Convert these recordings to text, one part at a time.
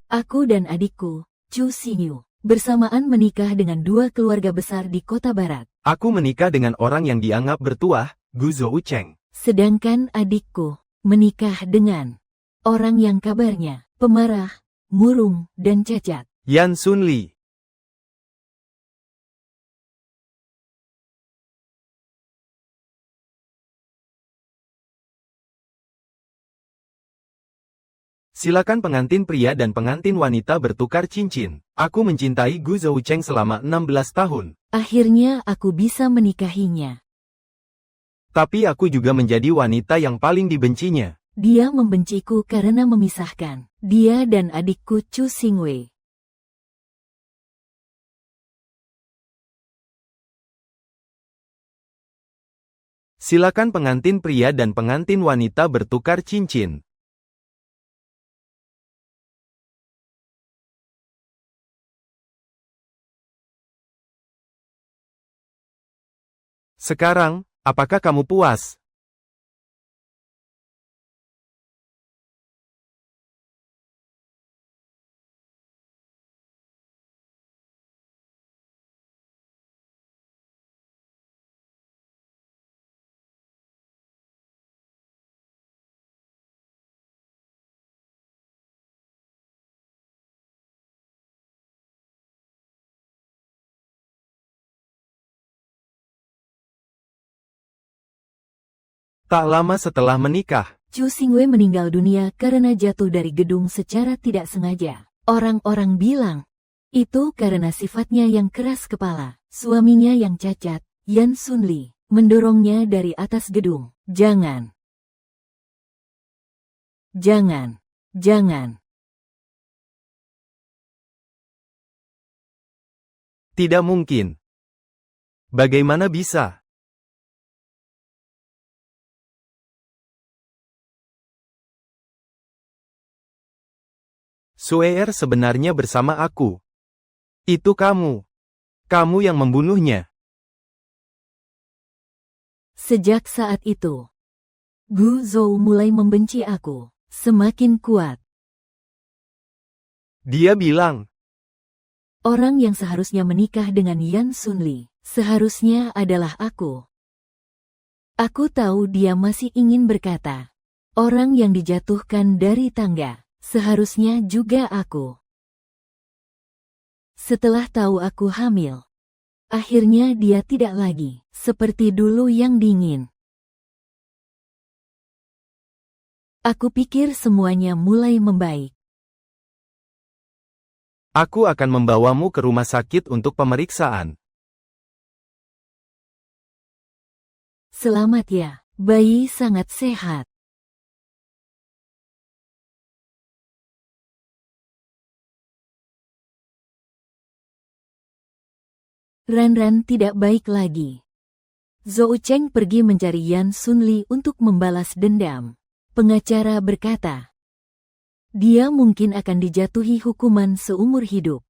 Aku dan adikku, Chu Xingyu, bersamaan menikah dengan dua keluarga besar di kota barat. Aku menikah dengan orang yang dianggap bertuah, Gu Zoucheng. Sedangkan adikku menikah dengan orang yang kabarnya pemarah, murung, dan cacat. Yan Sunli. Silakan pengantin pria dan pengantin wanita bertukar cincin. Aku mencintai Gu Zoucheng selama 16 tahun. Akhirnya aku bisa menikahinya. Tapi aku juga menjadi wanita yang paling dibencinya. Dia membenciku karena memisahkan dia dan adikku Chu Xingwei. Silakan pengantin pria dan pengantin wanita bertukar cincin. Sekarang, apakah kamu puas? Tak lama setelah menikah, Chu Xingwei meninggal dunia karena jatuh dari gedung secara tidak sengaja. Orang-orang bilang, itu karena sifatnya yang keras kepala. Suaminya yang cacat, Yan Sunli, mendorongnya dari atas gedung. Jangan. Jangan. Jangan. tidak mungkin. Bagaimana bisa? Sueer sebenarnya bersama aku. Itu kamu. Kamu yang membunuhnya. Sejak saat itu, Gu Zhou mulai membenci aku semakin kuat. Dia bilang, Orang yang seharusnya menikah dengan Yan Sunli, seharusnya adalah aku. Aku tahu dia masih ingin berkata, orang yang dijatuhkan dari tangga, seharusnya juga aku. Setelah tahu aku hamil, akhirnya dia tidak lagi seperti dulu yang dingin. Aku pikir semuanya mulai membaik. aku akan membawamu ke rumah sakit untuk pemeriksaan. Selamat ya, bayi sangat sehat. Ran tidak baik lagi. Zhou Cheng pergi mencari Yan Sunli untuk membalas dendam. Pengacara berkata, dia mungkin akan dijatuhi hukuman seumur hidup.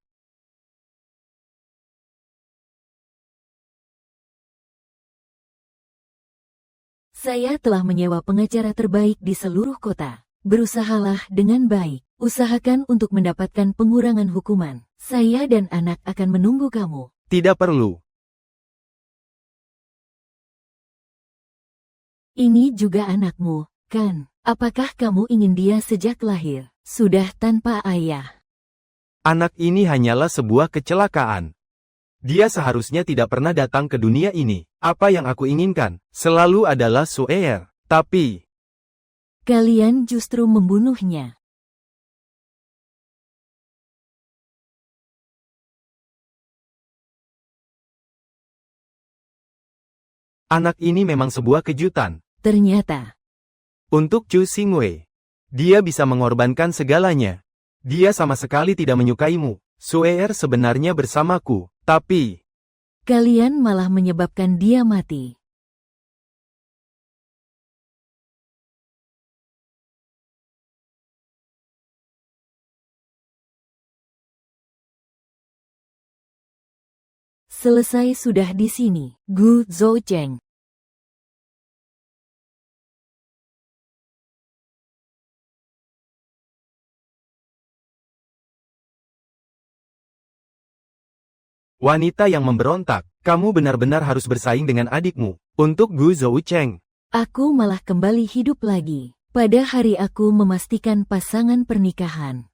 Saya telah menyewa pengacara terbaik di seluruh kota. Berusahalah dengan baik. Usahakan untuk mendapatkan pengurangan hukuman. Saya dan anak akan menunggu kamu. Tidak perlu. Ini juga anakmu, kan? Apakah kamu ingin dia sejak lahir, sudah tanpa ayah? Anak ini hanyalah sebuah kecelakaan. Dia seharusnya tidak pernah datang ke dunia ini. Apa yang aku inginkan, selalu adalah Sueer. Tapi, kalian justru membunuhnya. anak ini memang sebuah kejutan. Ternyata, Untuk Chu Xingwei, dia bisa mengorbankan segalanya. Dia sama sekali tidak menyukaimu. Sueer sebenarnya bersamaku, tapi kalian malah menyebabkan dia mati. Selesai sudah di sini, Gu Zoucheng. Wanita yang memberontak, kamu benar-benar harus bersaing dengan adikmu. Untuk Gu Zoucheng. Aku malah kembali hidup lagi. Pada hari aku memastikan pasangan pernikahan.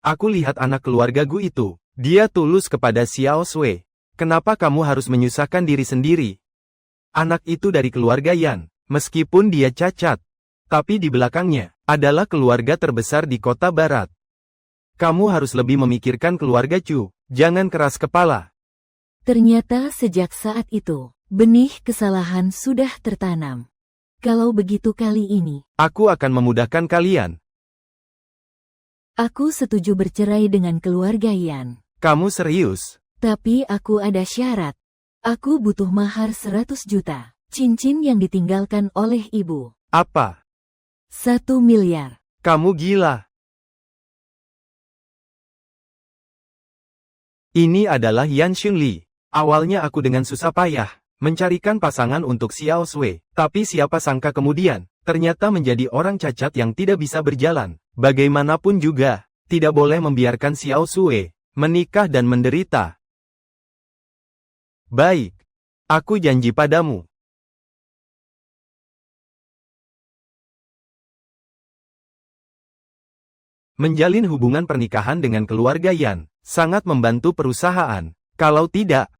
Aku lihat anak keluarga Gu itu. Dia tulus kepada Xiao Sui. Kenapa kamu harus menyusahkan diri sendiri? Anak itu dari keluarga Yan. Meskipun dia cacat, tapi di belakangnya adalah keluarga terbesar di kota barat. Kamu harus lebih memikirkan keluarga Chu. Jangan keras kepala. Ternyata sejak saat itu, benih kesalahan sudah tertanam. Kalau begitu kali ini, Aku akan memudahkan kalian. aku setuju bercerai dengan keluarga Yan. Kamu serius? Tapi aku ada syarat. Aku butuh mahar 100 juta. Cincin yang ditinggalkan oleh ibu. Apa? 1 miliar. Kamu gila. Ini adalah Yan Xunli. Awalnya aku dengan susah payah mencarikan pasangan untuk Xiao Sui. Tapi siapa sangka kemudian, ternyata menjadi orang cacat yang tidak bisa berjalan. Bagaimanapun juga, tidak boleh membiarkan Xiao Sui menikah dan menderita. Baik. Aku janji padamu. Menjalin hubungan pernikahan dengan keluarga Yan sangat membantu perusahaan. Kalau tidak,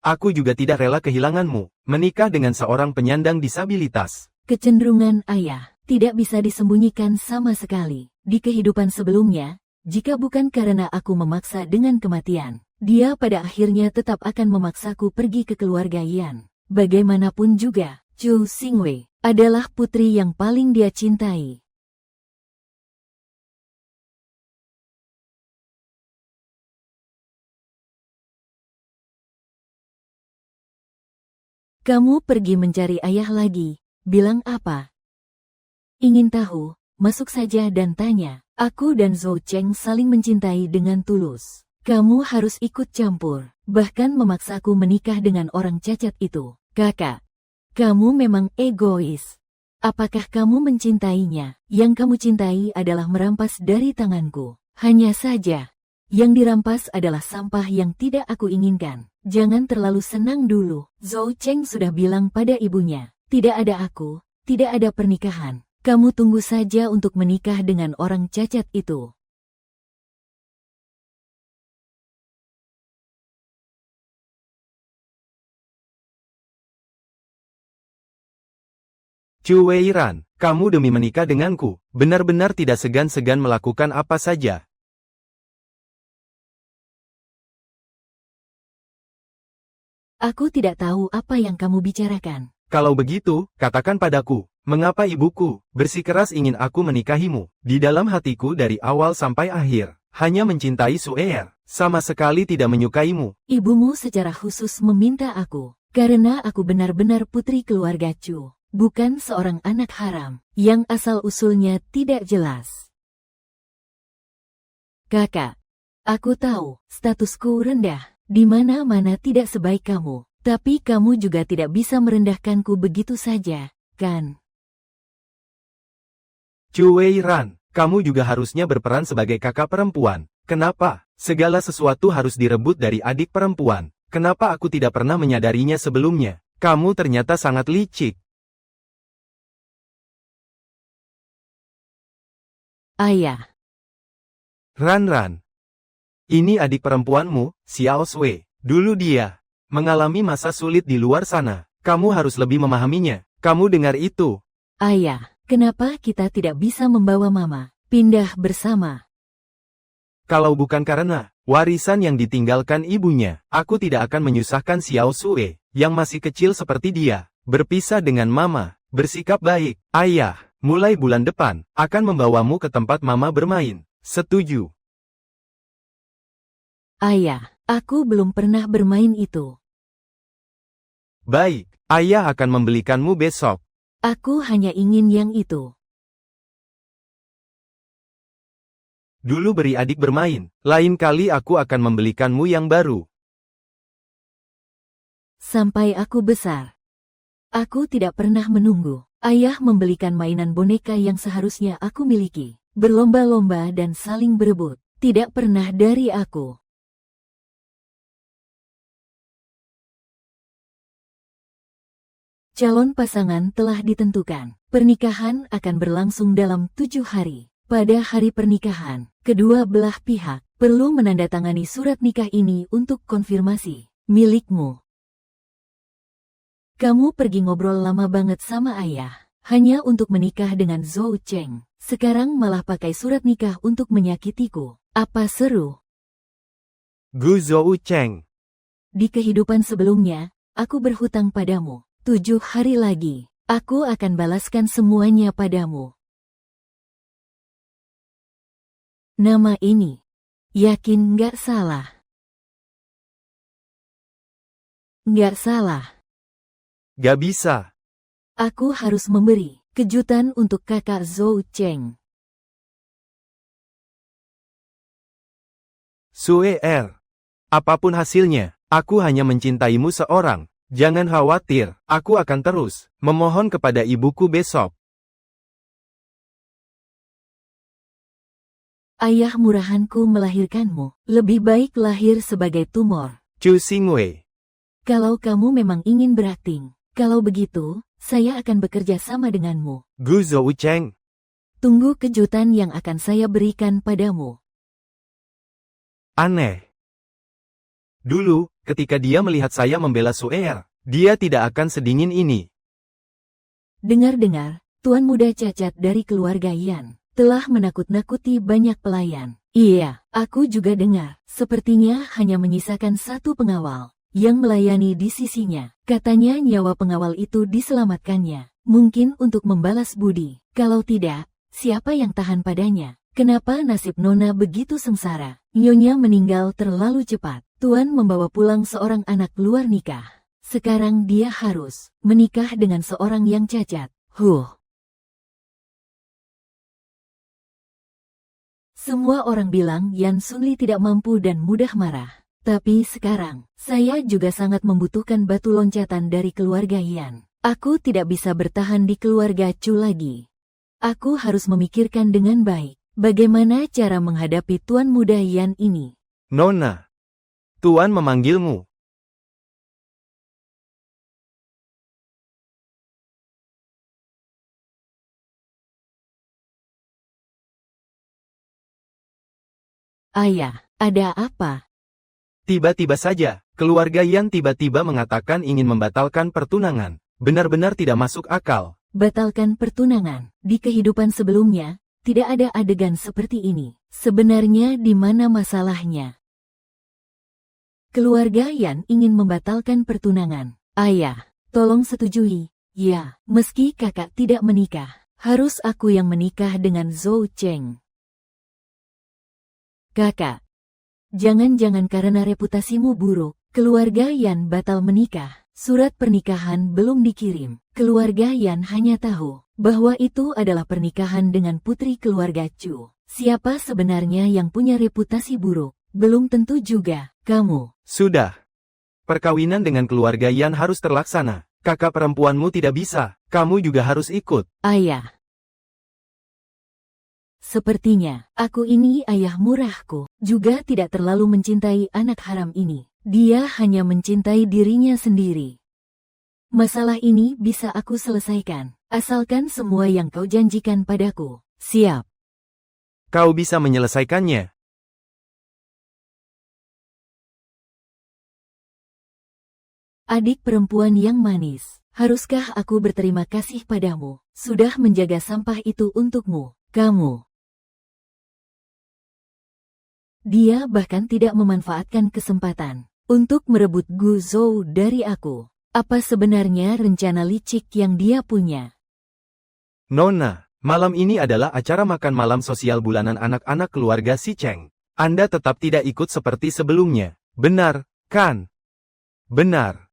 aku juga tidak rela kehilanganmu. Menikah dengan seorang penyandang disabilitas. Kecenderungan ayah tidak bisa disembunyikan sama sekali. Di kehidupan sebelumnya, jika bukan karena aku memaksa dengan kematian, dia pada akhirnya tetap akan memaksaku pergi ke keluarga Yan. Bagaimanapun juga, Chu Xingwei adalah putri yang paling dia cintai. Kamu pergi mencari ayah lagi, bilang apa? Ingin tahu, masuk saja dan tanya. Aku dan Zhou Cheng saling mencintai dengan tulus. Kamu harus ikut campur, bahkan memaksaku menikah dengan orang cacat itu. Kakak, kamu memang egois. Apakah kamu mencintainya? Yang kamu cintai adalah merampas dari tanganku. Hanya saja, yang dirampas adalah sampah yang tidak aku inginkan. Jangan terlalu senang dulu. Zhou Cheng sudah bilang pada ibunya, tidak ada aku, tidak ada pernikahan. Kamu tunggu saja untuk menikah dengan orang cacat itu. Chu Weiran, kamu demi menikah denganku, benar-benar tidak segan-segan melakukan apa saja. Aku tidak tahu apa yang kamu bicarakan. Kalau begitu, katakan padaku, mengapa ibuku bersikeras ingin aku menikahimu? Di dalam hatiku dari awal sampai akhir, hanya mencintai Su'er, sama sekali tidak menyukaimu. Ibumu secara khusus meminta aku, karena aku benar-benar putri keluarga Chu, bukan seorang anak haram, yang asal-usulnya tidak jelas. Kakak, aku tahu, statusku rendah. Di mana-mana tidak sebaik kamu, tapi kamu juga tidak bisa merendahkanku begitu saja, kan? Chu Weiran, kamu juga harusnya berperan sebagai kakak perempuan. Kenapa? Segala sesuatu harus direbut dari adik perempuan. Kenapa aku tidak pernah menyadarinya sebelumnya? Kamu ternyata sangat licik. Ayah. Ran. Ini adik perempuanmu, Xiao Sui. Dulu dia mengalami masa sulit di luar sana. Kamu harus lebih memahaminya. Kamu dengar itu? Ayah, kenapa kita tidak bisa membawa mama pindah bersama? Kalau bukan karena warisan yang ditinggalkan ibunya, aku tidak akan menyusahkan Xiao Sui, yang masih kecil seperti dia, berpisah dengan mama, bersikap baik. Ayah, mulai bulan depan, akan membawamu ke tempat mama bermain. Setuju? Ayah, aku belum pernah bermain itu. Baik, ayah akan membelikanmu besok. Aku hanya ingin yang itu. Dulu beri adik bermain, lain kali aku akan membelikanmu yang baru. Sampai aku besar. Aku tidak pernah menunggu ayah membelikan mainan boneka yang seharusnya aku miliki. berlomba-lomba dan saling berebut. Tidak pernah dari aku. Calon pasangan telah ditentukan. Pernikahan akan berlangsung dalam 7 hari. Pada hari pernikahan, kedua belah pihak perlu menandatangani surat nikah ini untuk konfirmasi milikmu. Kamu pergi ngobrol lama banget sama ayah, hanya untuk menikah dengan Zhou Cheng. Sekarang malah pakai surat nikah untuk menyakitiku. Apa seru? Gu Zhou Cheng. Di kehidupan sebelumnya, aku berhutang padamu. 7 hari lagi, aku akan balaskan semuanya padamu. Nama ini, yakin nggak salah? Nggak salah. Gak bisa. Aku harus memberi kejutan untuk kakak Zhou Cheng. Sue Er. Apapun hasilnya, aku hanya mencintaimu seorang. Jangan khawatir, aku akan terus memohon kepada ibuku besok. Ayah murahanku melahirkanmu, lebih baik lahir sebagai tumor. Chu Xingwei. Kalau kamu memang ingin berakting, kalau begitu, saya akan bekerja sama denganmu. Gu Zhou Cheng. Tunggu kejutan yang akan saya berikan padamu. Aneh. Dulu, ketika dia melihat saya membela Sue Er, dia tidak akan sedingin ini. Dengar-dengar, tuan muda cacat dari keluarga Yan telah menakut-nakuti banyak pelayan. Iya, aku juga dengar. Sepertinya hanya menyisakan satu pengawal yang melayani di sisinya. Katanya nyawa pengawal itu diselamatkannya. Mungkin untuk membalas budi. Kalau tidak, siapa yang tahan padanya? Kenapa nasib Nona begitu sengsara? Nyonya meninggal terlalu cepat. Tuan membawa pulang seorang anak luar nikah. Sekarang dia harus menikah dengan seorang yang cacat. Semua orang bilang Yan Sunli tidak mampu dan mudah marah. Tapi sekarang, saya juga sangat membutuhkan batu loncatan dari keluarga Yan. Aku tidak bisa bertahan di keluarga Chu lagi. Aku harus memikirkan dengan baik bagaimana cara menghadapi tuan muda Yan ini. Nona. Tuan memanggilmu. Ayah, ada apa? Tiba-tiba saja, keluarga Yan tiba-tiba mengatakan ingin membatalkan pertunangan. Benar-benar tidak masuk akal. Batalkan pertunangan. Di kehidupan sebelumnya, tidak ada adegan seperti ini. Sebenarnya di mana masalahnya? Keluarga Yan ingin membatalkan pertunangan. Ayah, tolong setujui. Ya, meski kakak tidak menikah, harus aku yang menikah dengan Zhou Cheng. Kakak, jangan-jangan karena reputasimu buruk, keluarga Yan batal menikah. Surat pernikahan belum dikirim. Keluarga Yan hanya tahu bahwa itu adalah pernikahan dengan putri keluarga Chu. Siapa sebenarnya yang punya reputasi buruk? Belum tentu juga kamu. Sudah. Perkawinan dengan keluarga Yan harus terlaksana. Kakak perempuanmu tidak bisa. Kamu juga harus ikut. Ayah. Sepertinya, aku ini ayah murahku, juga tidak terlalu mencintai anak haram ini. Dia hanya mencintai dirinya sendiri. Masalah ini bisa aku selesaikan, asalkan semua yang kau janjikan padaku. Siap. Kau bisa menyelesaikannya. Adik perempuan yang manis, haruskah aku berterima kasih padamu, sudah menjaga sampah itu untukmu, kamu. Dia bahkan tidak memanfaatkan kesempatan untuk merebut Gu Zhou dari aku. Apa sebenarnya rencana licik yang dia punya? Nona, malam ini adalah acara makan malam sosial bulanan anak-anak keluarga si Cheng. Anda tetap tidak ikut seperti sebelumnya. Benar, kan? Benar.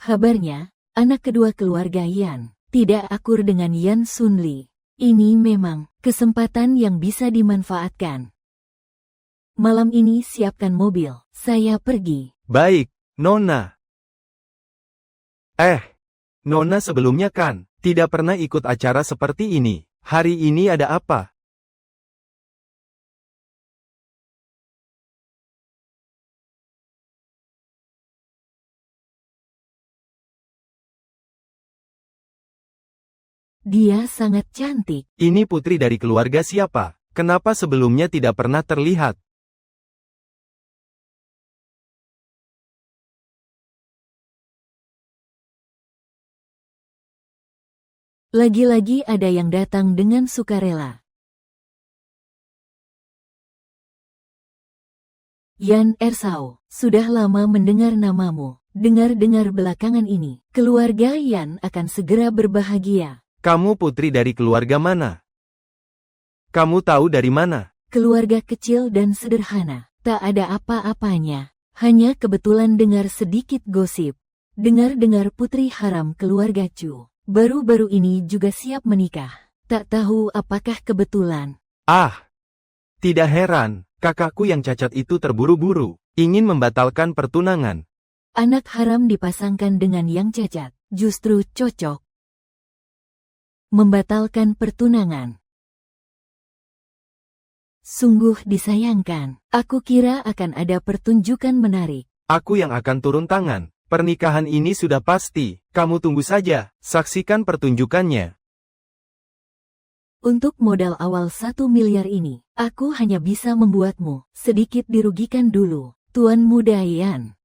Kabarnya, anak kedua keluarga Yan tidak akur dengan Yan Sunli. Ini memang kesempatan yang bisa dimanfaatkan. Malam ini siapkan mobil, saya pergi. Baik, Nona. Nona sebelumnya kan tidak pernah ikut acara seperti ini. Hari ini ada apa? Dia sangat cantik. Ini putri dari keluarga siapa? Kenapa sebelumnya tidak pernah terlihat? Lagi-lagi ada yang datang dengan sukarela. Yan Ersao, sudah lama mendengar namamu. Dengar-dengar belakangan ini, keluarga Yan akan segera berbahagia. Kamu putri dari keluarga mana? Kamu tahu dari mana? Keluarga kecil dan sederhana, tak ada apa-apanya. Hanya kebetulan dengar sedikit gosip. Dengar-dengar putri haram keluarga Chu baru-baru ini juga siap menikah. Tak tahu apakah kebetulan. Ah, tidak heran, kakakku yang cacat itu terburu-buru, ingin membatalkan pertunangan. Anak haram dipasangkan dengan yang cacat, justru cocok. Membatalkan pertunangan. Sungguh disayangkan. Aku kira akan ada pertunjukan menarik. Aku yang akan turun tangan. Pernikahan ini sudah pasti. Kamu tunggu saja. Saksikan pertunjukannya. Untuk modal awal 1 miliar ini, aku hanya bisa membuatmu sedikit dirugikan dulu, Tuan Muda Yan.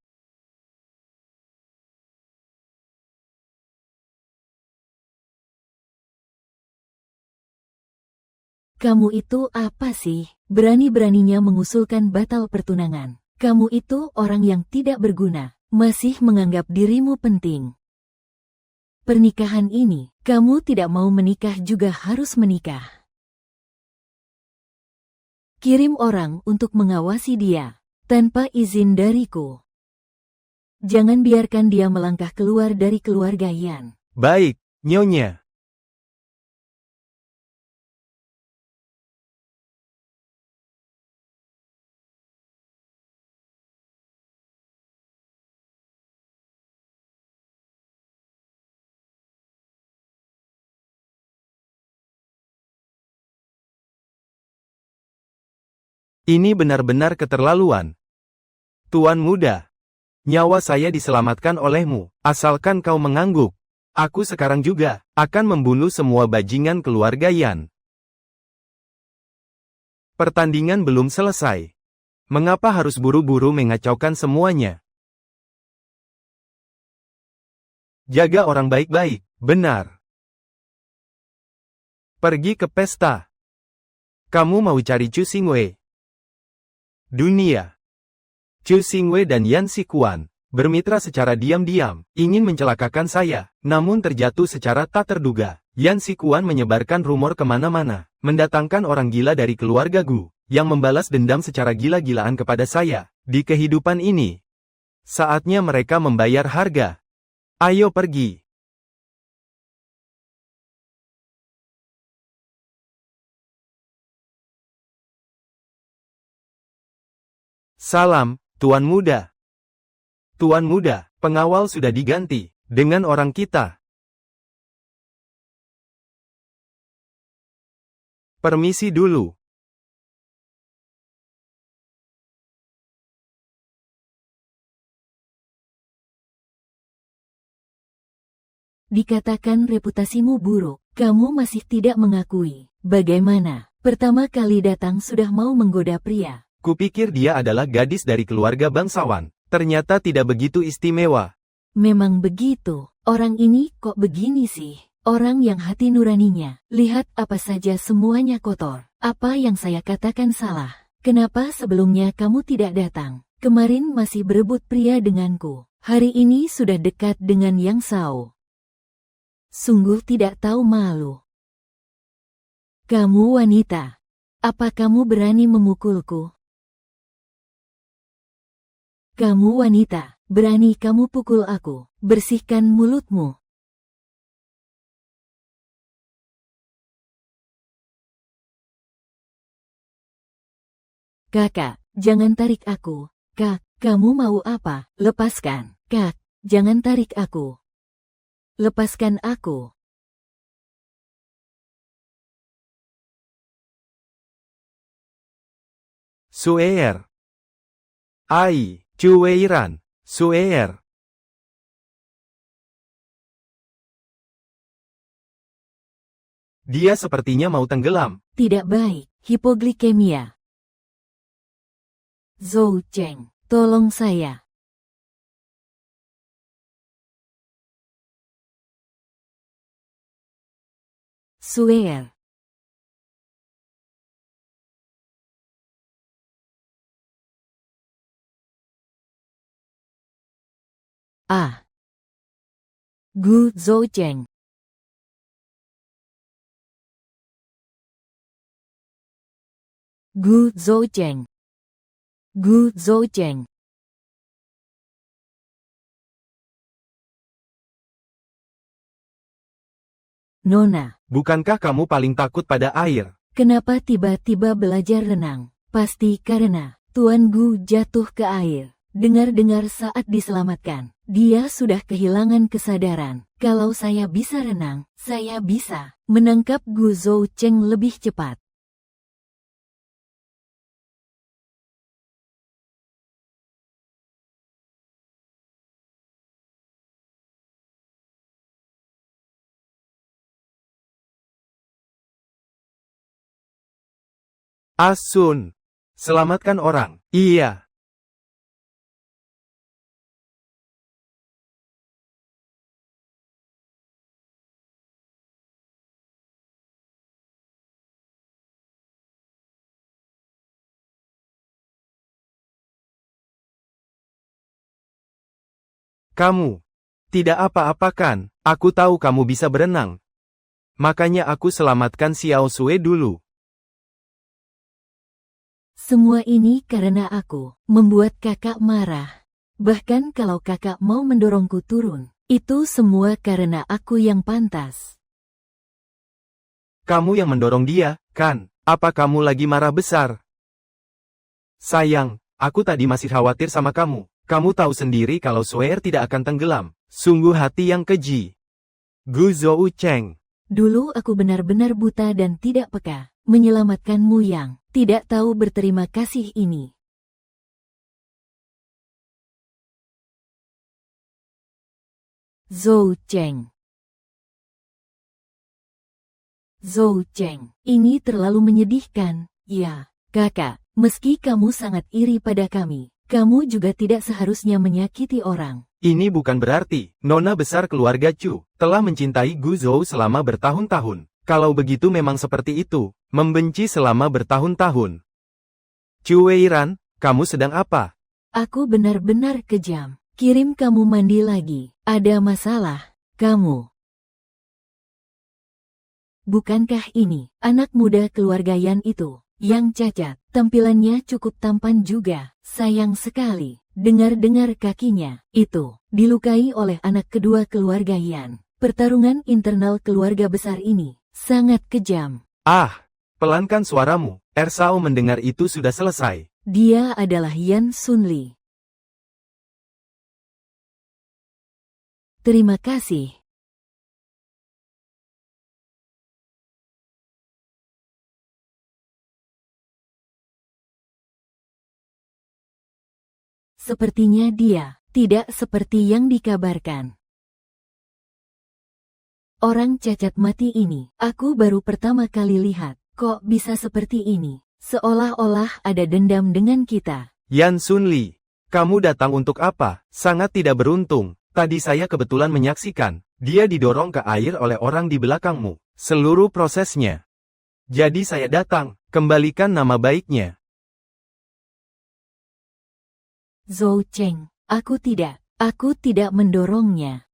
Kamu itu apa sih? Berani-beraninya mengusulkan batal pertunangan. Kamu itu orang yang tidak berguna, masih menganggap dirimu penting. Pernikahan ini, kamu tidak mau menikah juga harus menikah. Kirim orang untuk mengawasi dia, tanpa izin dariku. Jangan biarkan dia melangkah keluar dari keluarga Yan. Baik, Nyonya. Ini benar-benar keterlaluan. Tuan Muda, nyawa saya diselamatkan olehmu, asalkan kau mengangguk. Aku sekarang juga akan membunuh semua bajingan keluarga Yan. Pertandingan belum selesai. Mengapa harus buru-buru mengacaukan semuanya? Jaga orang baik-baik, benar. Pergi ke pesta. Kamu mau cari Chu Xingwei? Dunia. Chu Xingwei dan Yan Xikuan bermitra secara diam-diam, ingin mencelakakan saya, namun terjatuh secara tak terduga. Yan Xikuan menyebarkan rumor kemana-mana, mendatangkan orang gila dari keluarga Gu, yang membalas dendam secara gila-gilaan kepada saya. Di kehidupan ini, saatnya mereka membayar harga. Ayo pergi. Salam, Tuan Muda. Tuan Muda, pengawal sudah diganti dengan orang kita. Permisi dulu. Dikatakan reputasimu buruk, kamu masih tidak mengakui. Bagaimana? Pertama kali datang sudah mau menggoda pria. Kupikir dia adalah gadis dari keluarga bangsawan. Ternyata tidak begitu istimewa. Memang begitu. Orang ini kok begini sih? Orang yang hati nuraninya. Lihat apa saja semuanya kotor. Apa yang saya katakan salah? Kenapa sebelumnya kamu tidak datang? Kemarin masih berebut pria denganku. Hari ini sudah dekat dengan Yang Sao. Sungguh tidak tahu malu. Kamu wanita. Apa kamu berani memukulku? Kamu wanita, berani kamu pukul aku. Bersihkan mulutmu. Kakak, jangan tarik aku. Kak, kamu mau apa? Lepaskan. Kak, jangan tarik aku. Lepaskan aku. Sueer. Ai, Cuweiran, Sueer. Dia sepertinya mau tenggelam. Tidak baik, hipoglikemia. Zhou Cheng, tolong saya. Sueer. Ah. Gu Zhoucheng. Gu Zhoucheng. Gu Zhoucheng. Nona, Bukankah kamu paling takut pada air? kenapa tiba-tiba belajar renang? Pasti karena Tuan Gu jatuh ke air. Dengar-dengar saat diselamatkan, dia sudah kehilangan kesadaran. Kalau saya bisa renang, saya bisa menangkap Gu Zhoucheng lebih cepat. Asun. Selamatkan orang. Iya. Kamu. Tidak apa-apa kan? Aku tahu kamu bisa berenang. Makanya aku selamatkan Xiao Sui dulu. Semua ini karena aku membuat kakak marah. Bahkan kalau kakak mau mendorongku turun, itu semua karena aku yang pantas. Kamu yang mendorong dia, kan? Apa kamu lagi marah besar? Sayang, aku tadi masih khawatir sama kamu. Kamu tahu sendiri kalau Sueer tidak akan tenggelam. Sungguh hati yang keji. Gu Zhoucheng. Dulu aku benar-benar buta dan tidak peka. Menyelamatkanmu yang tidak tahu berterima kasih ini. Zhoucheng. Zhoucheng, ini terlalu menyedihkan. Ya, kakak, meski kamu sangat iri pada kami, kamu juga tidak seharusnya menyakiti orang. Ini bukan berarti nona besar keluarga Chu telah mencintai Gu Zhou selama bertahun-tahun. Kalau begitu memang seperti itu, membenci selama bertahun-tahun. Cuweiran, kamu sedang apa? Aku benar-benar kejam. Kirim kamu mandi lagi. Ada masalah, kamu. Bukankah ini anak muda keluarga Yan itu, yang cacat, tampilannya cukup tampan juga, sayang sekali. Dengar-dengar kakinya, itu, dilukai oleh anak kedua keluarga Yan. Pertarungan internal keluarga besar ini, sangat kejam. Ah, pelankan suaramu. Ersao mendengar itu sudah selesai. Dia adalah Yan Sunli. Terima kasih. Sepertinya dia tidak seperti yang dikabarkan. Orang cacat mati ini, aku baru pertama kali lihat. Kok bisa seperti ini? Seolah-olah ada dendam dengan kita. Yan Sunli, kamu datang untuk apa? Sangat tidak beruntung. Tadi saya kebetulan menyaksikan, dia didorong ke air oleh orang di belakangmu. Seluruh prosesnya. Jadi saya datang, kembalikan nama baiknya. Zhoucheng, aku tidak mendorongnya.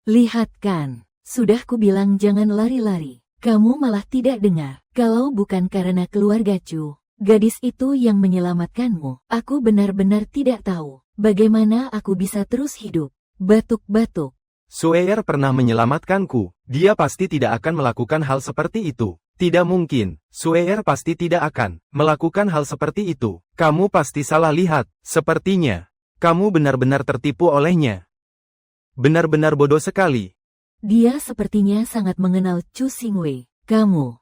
Lihat kan, sudah kubilang jangan lari-lari. Kamu malah tidak dengar. Kalau bukan karena keluarga Chu, gadis itu yang menyelamatkanmu, aku benar-benar tidak tahu bagaimana aku bisa terus hidup. Batuk-batuk. Sueer pernah menyelamatkanku, dia pasti tidak akan melakukan hal seperti itu. Tidak mungkin, Sueer pasti tidak akan melakukan hal seperti itu. Kamu pasti salah lihat, sepertinya. Kamu benar-benar tertipu olehnya. Benar-benar bodoh sekali. Dia sepertinya sangat mengenal Chu Xingwei. Kamu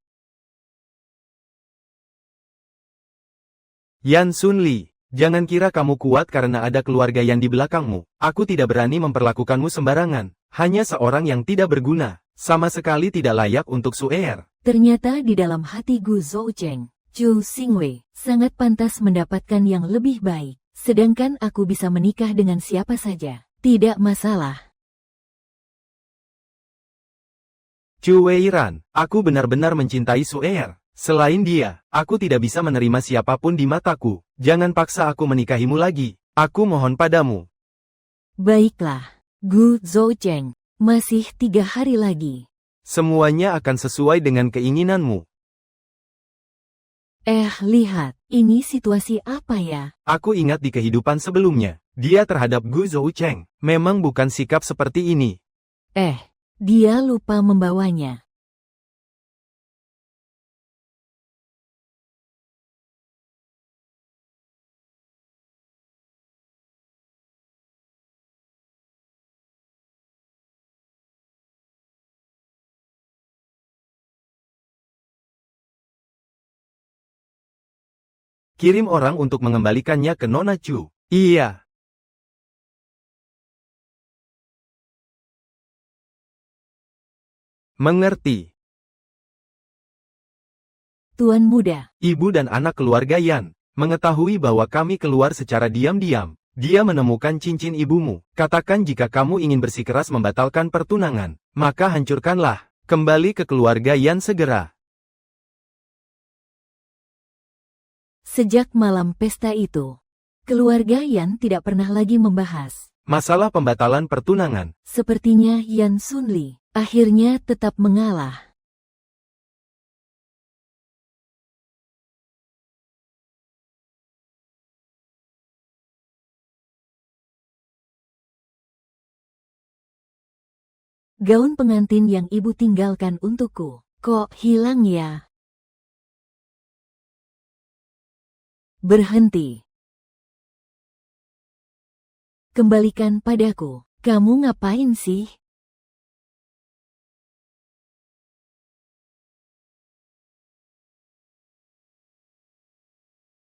Yan Sunli, jangan kira kamu kuat karena ada keluarga Yan di belakangmu. Aku tidak berani memperlakukanmu sembarangan. Hanya seorang yang tidak berguna, sama sekali tidak layak untuk Su'er. Ternyata di dalam hati Gu Zoucheng, Zhou Xingwei sangat pantas mendapatkan yang lebih baik. Sedangkan aku bisa menikah dengan siapa saja. Tidak masalah. Chu Weiran, aku benar-benar mencintai Su'er. Selain dia, aku tidak bisa menerima siapapun di mataku. Jangan paksa aku menikahimu lagi. Aku mohon padamu. Baiklah, Gu Zoucheng, masih 3 hari lagi. Semuanya akan sesuai dengan keinginanmu. Lihat, ini situasi apa ya? Aku ingat di kehidupan sebelumnya, dia terhadap Gu Zoucheng memang bukan sikap seperti ini. Dia lupa membawanya. Kirim orang untuk mengembalikannya ke Nona Chu. Iya. Mengerti. Tuan muda, Ibu dan anak keluarga Yan mengetahui bahwa kami keluar secara diam-diam. Dia menemukan cincin ibumu. Katakan jika kamu ingin bersikeras membatalkan pertunangan, maka hancurkanlah. Kembali ke keluarga Yan segera. sejak malam pesta itu, keluarga Yan tidak pernah lagi membahas. Masalah pembatalan pertunangan. Sepertinya Yan Sunli akhirnya tetap mengalah. Gaun pengantin yang ibu tinggalkan untukku, kok hilang ya? Berhenti. Kembalikan padaku. Kamu ngapain sih?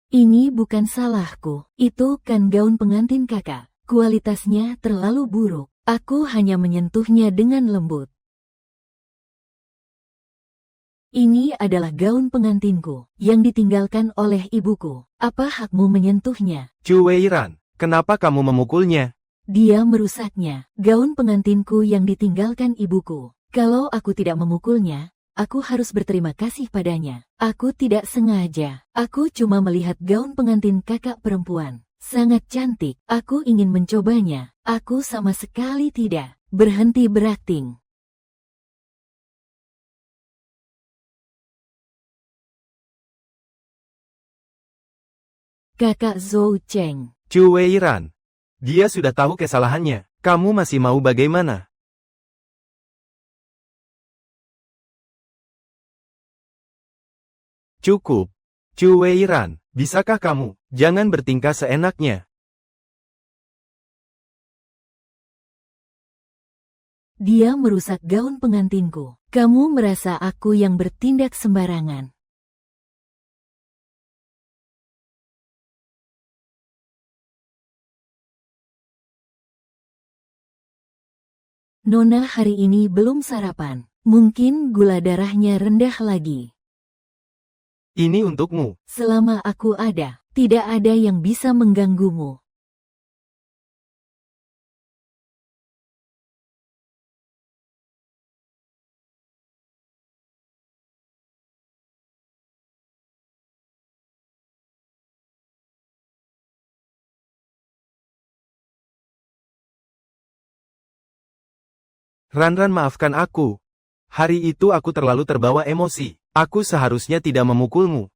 Ini bukan salahku. Itu kan gaun pengantin kakak. Kualitasnya terlalu buruk. Aku hanya menyentuhnya dengan lembut. Ini adalah gaun pengantinku yang ditinggalkan oleh ibuku. Apa hakmu menyentuhnya? Chu Weiran, kenapa kamu memukulnya? Dia merusaknya. Gaun pengantinku yang ditinggalkan ibuku. Kalau aku tidak memukulnya, aku harus berterima kasih padanya. Aku tidak sengaja. Aku cuma melihat gaun pengantin kakak perempuan. Sangat cantik. Aku ingin mencobanya. Aku sama sekali tidak berhenti berakting. Kakak Zoucheng. Chu Weiran, dia sudah tahu kesalahannya. Kamu masih mau bagaimana? Cukup. Chu Weiran, bisakah kamu jangan bertingkah seenaknya? Dia merusak gaun pengantinku. Kamu merasa aku yang bertindak sembarangan. Nona hari ini belum sarapan. Mungkin gula darahnya rendah lagi. Ini untukmu. Selama aku ada, tidak ada yang bisa mengganggumu. Ranran, maafkan aku. Hari itu aku terlalu terbawa emosi. Aku seharusnya tidak memukulmu.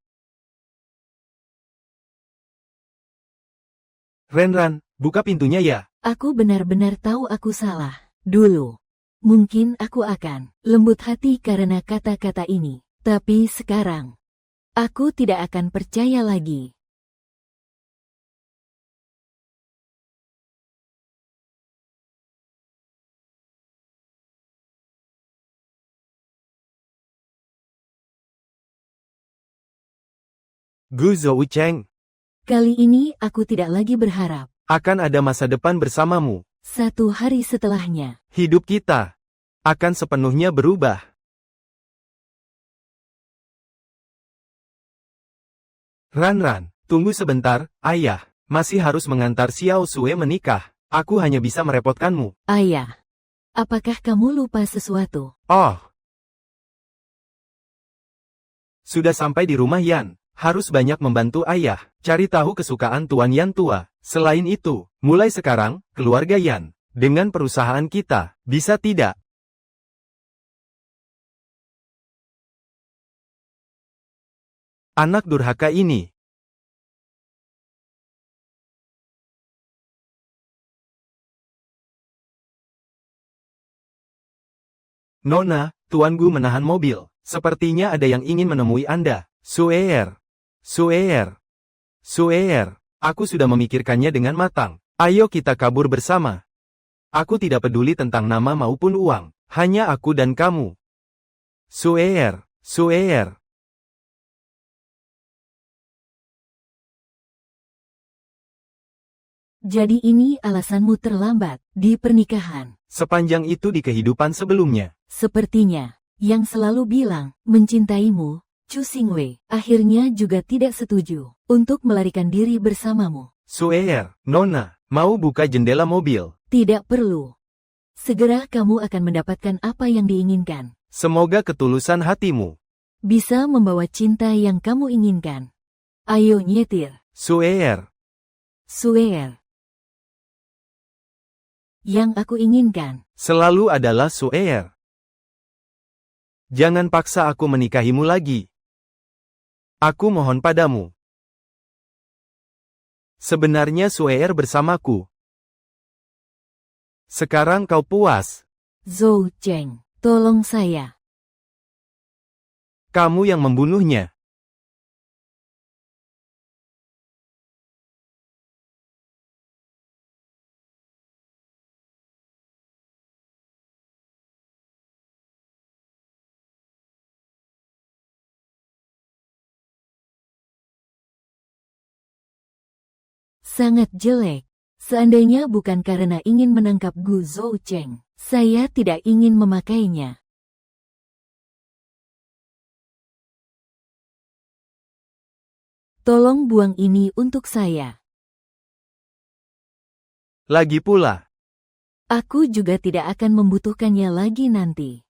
Ranran, buka pintunya ya. Aku benar-benar tahu aku salah. Dulu. Mungkin aku akan lembut hati karena kata-kata ini. Tapi sekarang, aku tidak akan percaya lagi. Gu Zoucheng, Kali ini aku tidak lagi berharap. Akan ada masa depan bersamamu. 1 hari setelahnya. Hidup kita akan sepenuhnya berubah. Ran, tunggu sebentar, ayah. Masih harus mengantar Xiao Sue menikah. Aku hanya bisa merepotkanmu. Ayah, apakah kamu lupa sesuatu? Oh. Sudah sampai di rumah Yan. Harus banyak membantu ayah. Cari tahu kesukaan Tuan Yan tua. Selain itu, mulai sekarang, keluarga Yan. Dengan perusahaan kita, bisa tidak? Anak durhaka ini. Nona, Tuan Gu menahan mobil. Sepertinya ada yang ingin menemui Anda. Sueer. Aku sudah memikirkannya dengan matang. Ayo kita kabur bersama. Aku tidak peduli tentang nama maupun uang. Hanya aku dan kamu. Sueer. Jadi ini alasanmu terlambat di pernikahan. Sepanjang itu di kehidupan sebelumnya. Sepertinya, yang selalu bilang, mencintaimu, Chu Xingwei, akhirnya juga tidak setuju untuk melarikan diri bersamamu. Sueer, Nona, mau buka jendela mobil? Tidak perlu. Segera kamu akan mendapatkan apa yang diinginkan. Semoga ketulusan hatimu bisa membawa cinta yang kamu inginkan. Ayo nyetir. Sueer. Yang aku inginkan selalu adalah Sueer. Jangan paksa aku menikahimu lagi. Aku mohon padamu. Sebenarnya Sueer bersamaku. Sekarang kau puas. Zhou Cheng, tolong saya. Kamu yang membunuhnya. Sangat jelek. Seandainya bukan karena ingin menangkap Gu Zhou Cheng, saya tidak ingin memakainya. Tolong buang ini untuk saya. Lagi pula, aku juga tidak akan membutuhkannya lagi nanti.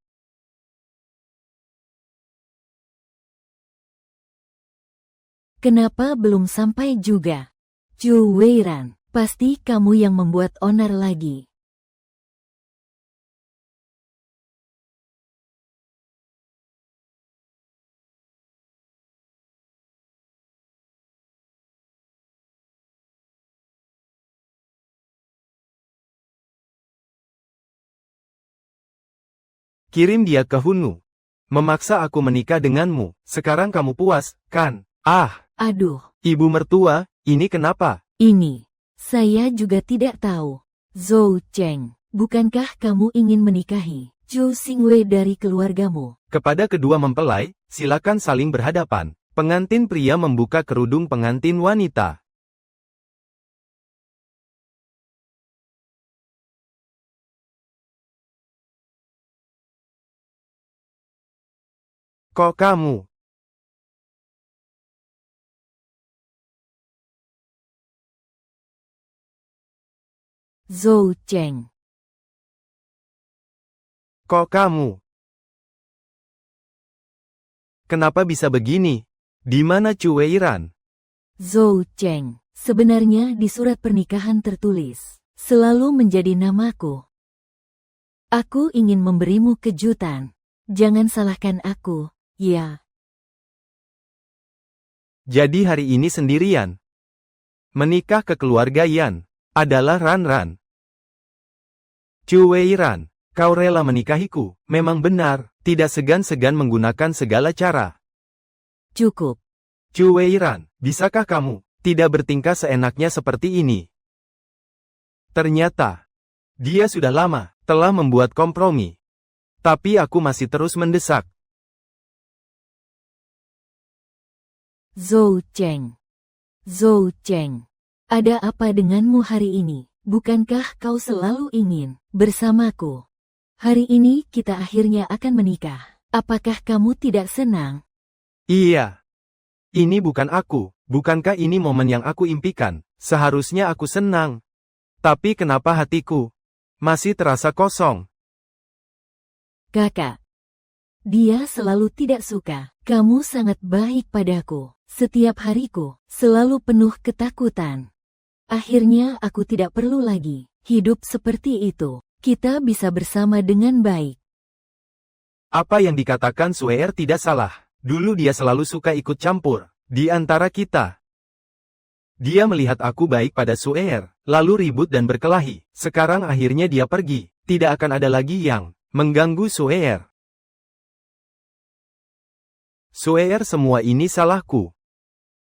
Kenapa belum sampai juga? Chu Weiran, pasti kamu yang membuat onar lagi. kirim dia ke Hunu. Memaksa aku menikah denganmu. Sekarang kamu puas, kan? Aduh. Ibu mertua, ini kenapa? Ini. Saya juga tidak tahu. Zhou Cheng, bukankah kamu ingin menikahi Chu Xingwei dari keluargamu? Kepada kedua mempelai, silakan saling berhadapan. Pengantin pria membuka kerudung pengantin wanita. Kok kamu? Zhou Cheng. Kok kamu? Kenapa bisa begini? Di mana Chu Weiran? Zhou Cheng. Sebenarnya di surat pernikahan tertulis, selalu menjadi namaku. Aku ingin memberimu kejutan. Jangan salahkan aku, ya. Jadi hari ini sendirian. Menikah ke keluarga Yan adalah Ran. Chu Weiran, kau rela menikahiku, memang benar, tidak segan-segan menggunakan segala cara. Cukup. Chu Weiran, bisakah kamu tidak bertingkah seenaknya seperti ini? Ternyata, dia sudah lama telah membuat kompromi. Tapi aku masih terus mendesak. Zhou Cheng. Zhou Cheng, ada apa denganmu hari ini? Bukankah kau selalu ingin bersamaku? Hari ini kita akhirnya akan menikah. Apakah kamu tidak senang? Iya. Ini bukan aku. Bukankah ini momen yang aku impikan? Seharusnya aku senang. Tapi kenapa hatiku masih terasa kosong? Kakak, dia selalu tidak suka. Kamu sangat baik padaku. Setiap hariku selalu penuh ketakutan. Akhirnya aku tidak perlu lagi hidup seperti itu. Kita bisa bersama dengan baik. Apa yang dikatakan Suer tidak salah. Dulu dia selalu suka ikut campur di antara kita. Dia melihat aku baik pada Suer, lalu ribut dan berkelahi. Sekarang akhirnya dia pergi. Tidak akan ada lagi yang mengganggu Suer. Suer, semua ini salahku.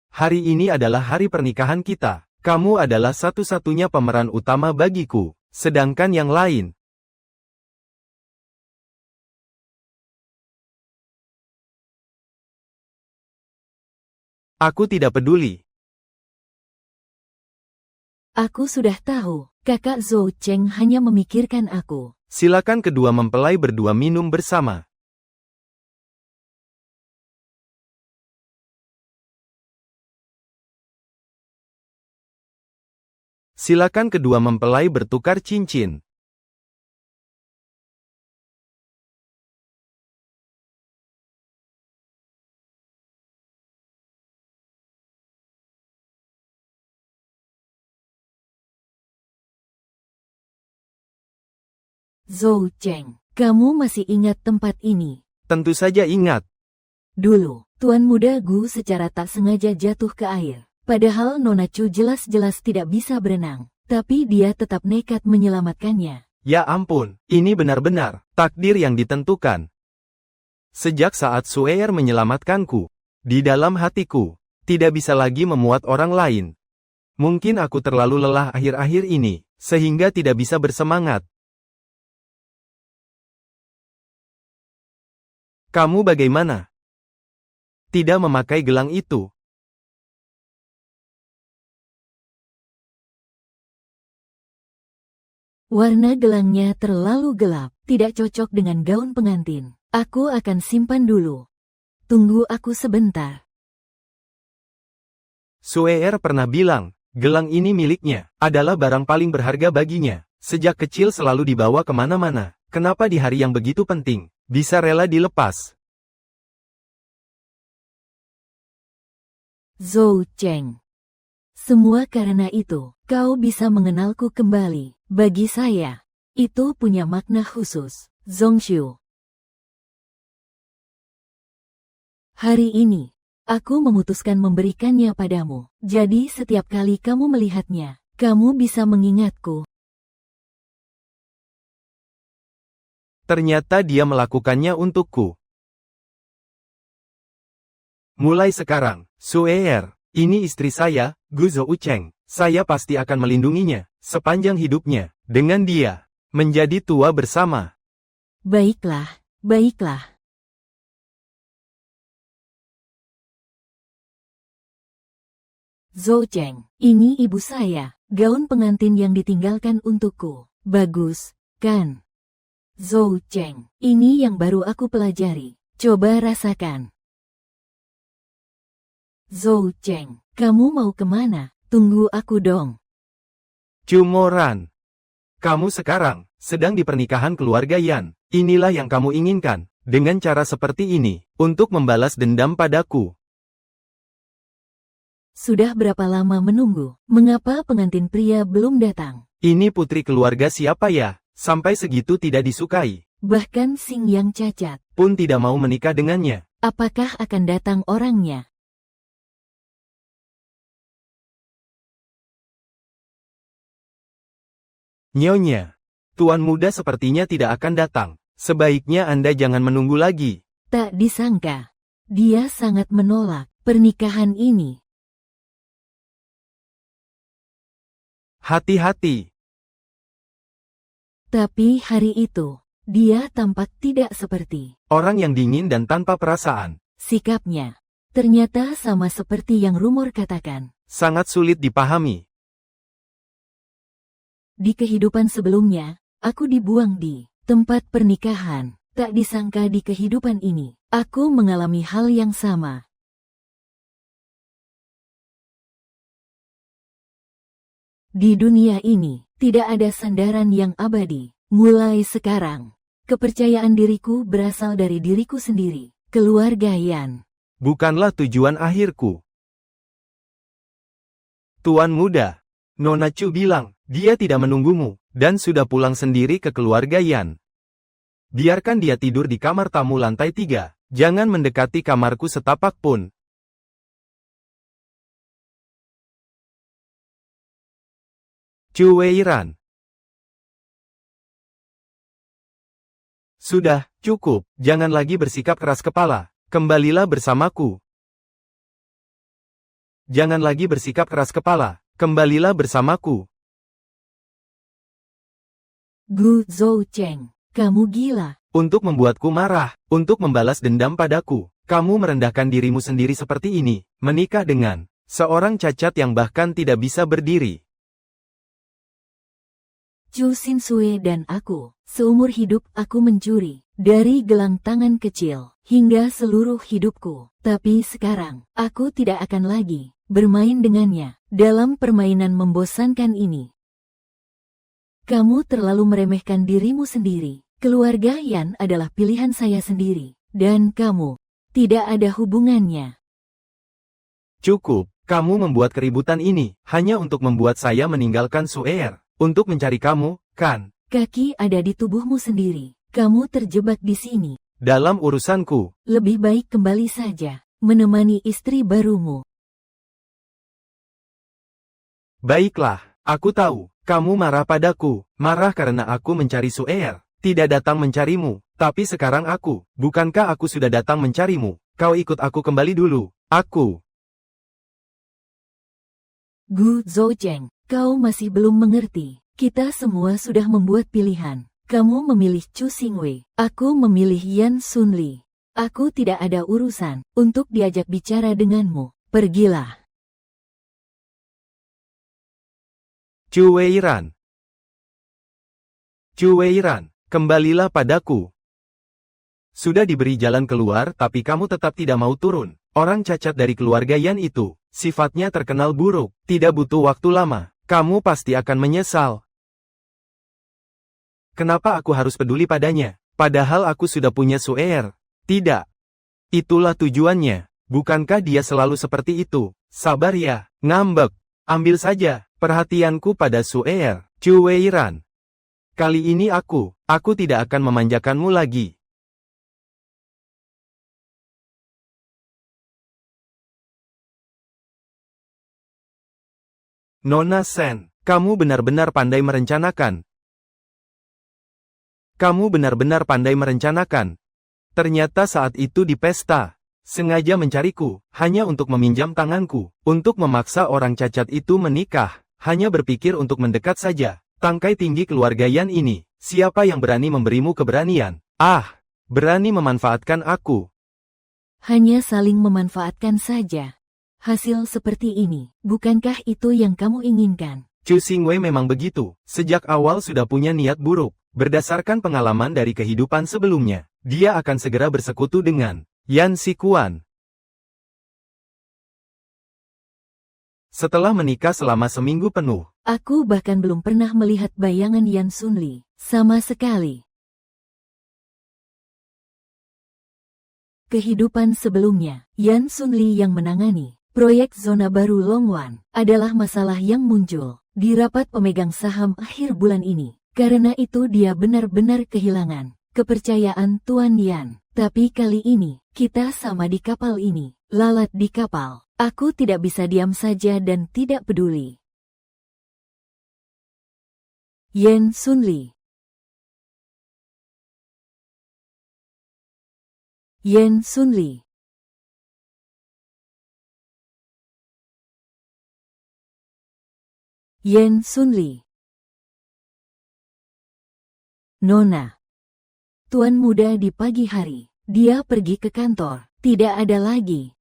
Hari ini adalah hari pernikahan kita. Kamu adalah satu-satunya pemeran utama bagiku. Sedangkan yang lain. Aku tidak peduli. Aku sudah tahu, kakak Zhou Cheng hanya memikirkan aku. Silakan kedua mempelai berdua minum bersama. Silakan kedua mempelai bertukar cincin. Zhou Cheng, kamu masih ingat tempat ini? Tentu saja ingat. Dulu, Tuan Muda Gu secara tak sengaja jatuh ke air. Padahal Nona Chu jelas-jelas tidak bisa berenang. Tapi dia tetap nekat menyelamatkannya. Ya ampun, ini benar-benar takdir yang ditentukan. Sejak saat Suer menyelamatkanku, di dalam hatiku, tidak bisa lagi memuat orang lain. Mungkin aku terlalu lelah akhir-akhir ini, sehingga tidak bisa bersemangat. Kamu bagaimana? Tidak memakai gelang itu. Warna gelangnya terlalu gelap, tidak cocok dengan gaun pengantin. Aku akan simpan dulu. Tunggu aku sebentar. Suer pernah bilang, gelang ini miliknya, adalah barang paling berharga baginya. Sejak kecil selalu dibawa kemana-mana. Kenapa di hari yang begitu penting, bisa rela dilepas? Zhou Cheng. Semua karena itu, kau bisa mengenalku kembali. Bagi saya, itu punya makna khusus. Zhongshu. Hari ini, aku memutuskan memberikannya padamu. Jadi setiap kali kamu melihatnya, kamu bisa mengingatku. Ternyata dia melakukannya untukku. Mulai sekarang, Suer, ini istri saya, Gu Zhou Cheng. Saya pasti akan melindunginya sepanjang hidupnya. Dengan dia menjadi tua bersama. Baiklah, baiklah. Zhou Cheng, ini ibu saya. Gaun pengantin yang ditinggalkan untukku. Bagus, kan? Zhou Cheng, ini yang baru aku pelajari. Coba rasakan. Zhou Cheng, kamu mau kemana? Tunggu aku dong. Cumoran. Kamu sekarang sedang di pernikahan keluarga Yan. Inilah yang kamu inginkan. Dengan cara seperti ini, untuk membalas dendam padaku. Sudah berapa lama menunggu? Mengapa pengantin pria belum datang? Ini putri keluarga siapa ya? Sampai segitu tidak disukai. Bahkan Sing yang cacat Pun tidak mau menikah dengannya. apakah akan datang orangnya? Nyonya, tuan muda sepertinya tidak akan datang. Sebaiknya Anda jangan menunggu lagi. Tak disangka, dia sangat menolak pernikahan ini. Hati-hati. Tapi hari itu, dia tampak tidak seperti Orang yang dingin dan tanpa perasaan. sikapnya. Ternyata sama seperti yang rumor katakan. sangat sulit dipahami. Di kehidupan sebelumnya, aku dibuang di tempat pernikahan. Tak disangka di kehidupan ini, aku mengalami hal yang sama. Di dunia ini, tidak ada sandaran yang abadi. Mulai sekarang, kepercayaan diriku berasal dari diriku sendiri, keluarga Yan. Bukanlah tujuan akhirku. Tuan muda, Nona Chu bilang, dia tidak menunggumu, dan sudah pulang sendiri ke keluarga Yan. Biarkan dia tidur di kamar tamu lantai 3, jangan mendekati kamarku setapak pun. Chu Weiran. Sudah, cukup, jangan lagi bersikap keras kepala, kembalilah bersamaku. Jangan lagi bersikap keras kepala, kembalilah bersamaku. Gu Zhoucheng, kamu gila. Untuk membuatku marah, untuk membalas dendam padaku, kamu merendahkan dirimu sendiri seperti ini, menikah dengan seorang cacat yang bahkan tidak bisa berdiri. Chu Xinsui dan aku, seumur hidup aku mencuri, dari gelang tangan kecil, hingga seluruh hidupku. Tapi sekarang, aku tidak akan lagi bermain dengannya, dalam permainan membosankan ini. Kamu terlalu meremehkan dirimu sendiri. Keluarga Yan adalah pilihan saya sendiri, dan kamu tidak ada hubungannya. Cukup, kamu membuat keributan ini, hanya untuk membuat saya meninggalkan Suer. Untuk mencari kamu, kan? Kaki ada di tubuhmu sendiri. Kamu terjebak di sini. Dalam urusanku. Lebih baik kembali saja, menemani istri barumu. Baiklah, aku tahu, kamu marah padaku, marah karena aku mencari Suer, tidak datang mencarimu, tapi sekarang bukankah aku sudah datang mencarimu, kau ikut aku kembali dulu, aku. Gu Zhoucheng, kau masih belum mengerti, kita semua sudah membuat pilihan. Kamu memilih Chu Xingwei, aku memilih Yan Sunli. Aku tidak ada urusan untuk diajak bicara denganmu, pergilah. Chu Weiran. Chu Weiran, kembalilah padaku. Sudah diberi jalan keluar tapi kamu tetap tidak mau turun. Orang cacat dari keluarga Yan itu, sifatnya terkenal buruk, tidak butuh waktu lama. Kamu pasti akan menyesal. Kenapa aku harus peduli padanya? Padahal aku sudah punya Suer. Tidak. Itulah tujuannya. Bukankah dia selalu seperti itu? Sabar ya, ngambek. Ambil saja perhatianku pada Suer, Chu Weiran. Kali ini aku tidak akan memanjakanmu lagi. Nona Sen, kamu benar-benar pandai merencanakan. Kamu benar-benar pandai merencanakan. Ternyata saat itu di pesta, sengaja mencariku, hanya untuk meminjam tanganku, untuk memaksa orang cacat itu menikah, hanya berpikir untuk mendekat saja. Tangkai tinggi keluarga Yan ini, siapa yang berani memberimu keberanian? Berani memanfaatkan aku. Hanya saling memanfaatkan saja. Hasil seperti ini, bukankah itu yang kamu inginkan? Chu Xingwei memang begitu, sejak awal sudah punya niat buruk. Berdasarkan pengalaman dari kehidupan sebelumnya, dia akan segera bersekutu dengan Yan Xikuan. Setelah menikah selama seminggu penuh, aku bahkan belum pernah melihat bayangan Yan Sunli, sama sekali. Kehidupan sebelumnya, Yan Sunli yang menangani proyek zona baru Longwan adalah masalah yang muncul di rapat pemegang saham akhir bulan ini. Karena itu dia benar-benar kehilangan kepercayaan Tuan Yan. Tapi kali ini, kita sama di kapal ini, lalat di kapal. Aku tidak bisa diam saja dan tidak peduli. Yan Sunli. Yan Sunli. Yan Sunli. Nona. Tuan muda di pagi hari, dia pergi ke kantor, tidak ada lagi.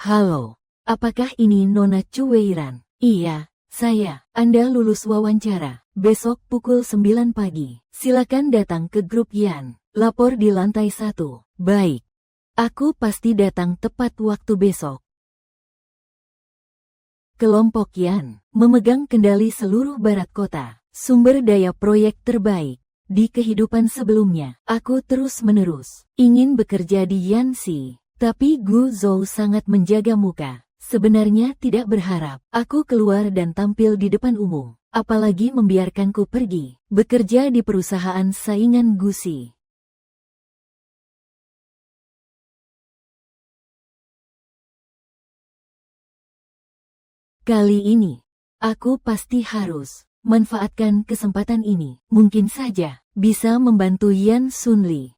Halo, apakah ini Nona Chu Weiran? Iya, saya. Anda lulus wawancara. Besok pukul 9 pagi. Silakan datang ke grup Yan. Lapor di lantai 1. Baik. Aku pasti datang tepat waktu besok. Kelompok Yan memegang kendali seluruh barat kota. Sumber daya proyek terbaik. Di kehidupan sebelumnya, aku terus-menerus ingin bekerja di Yanxi, tapi Gu Zhou sangat menjaga muka. Sebenarnya tidak berharap aku keluar dan tampil di depan umum, apalagi membiarkanku pergi bekerja di perusahaan saingan Gusi. Kali ini, aku pasti harus manfaatkan kesempatan ini. Mungkin saja bisa membantu Yan Sunli.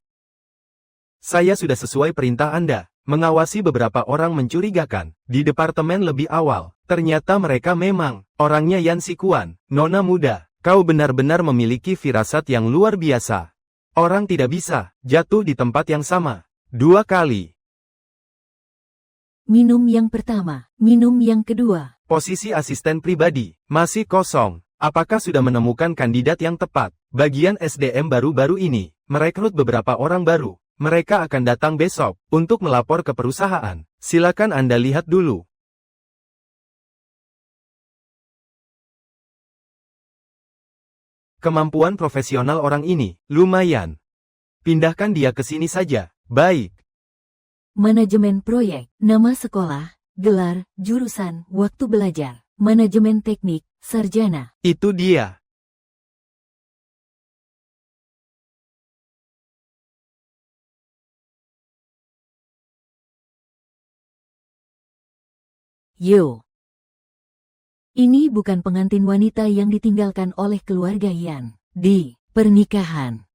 Saya sudah sesuai perintah Anda, mengawasi beberapa orang mencurigakan di departemen lebih awal. Ternyata mereka memang orangnya Yan Sikuan. Nona muda, kau benar-benar memiliki firasat yang luar biasa. Orang tidak bisa jatuh di tempat yang sama 2 kali. Minum yang pertama, minum yang kedua. Posisi asisten pribadi masih kosong. Apakah sudah menemukan kandidat yang tepat? Bagian SDM baru-baru ini merekrut beberapa orang baru. Mereka akan datang besok untuk melapor ke perusahaan. Silakan Anda lihat dulu. Kemampuan profesional orang ini lumayan. Pindahkan dia ke sini saja. Baik. Manajemen proyek, nama sekolah, gelar, jurusan, waktu belajar, manajemen teknik, sarjana. Itu dia. Yo. Ini bukan pengantin wanita yang ditinggalkan oleh keluarga Yan di pernikahan.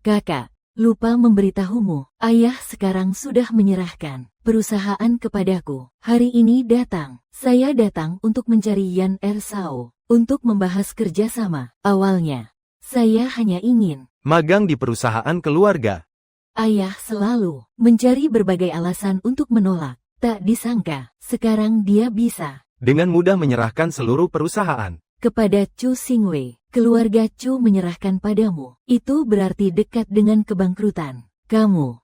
Kakak, lupa memberitahumu, ayah sekarang sudah menyerahkan perusahaan kepadaku. Hari ini datang, saya datang untuk mencari Yan Ersao, untuk membahas kerjasama. Awalnya, saya hanya ingin Magang di perusahaan keluarga. Ayah selalu mencari berbagai alasan untuk menolak. Tak disangka, sekarang dia bisa Dengan mudah menyerahkan seluruh perusahaan. kepada Chu Xingwei. Keluarga Chu menyerahkan padamu. Itu berarti dekat dengan kebangkrutan. Kamu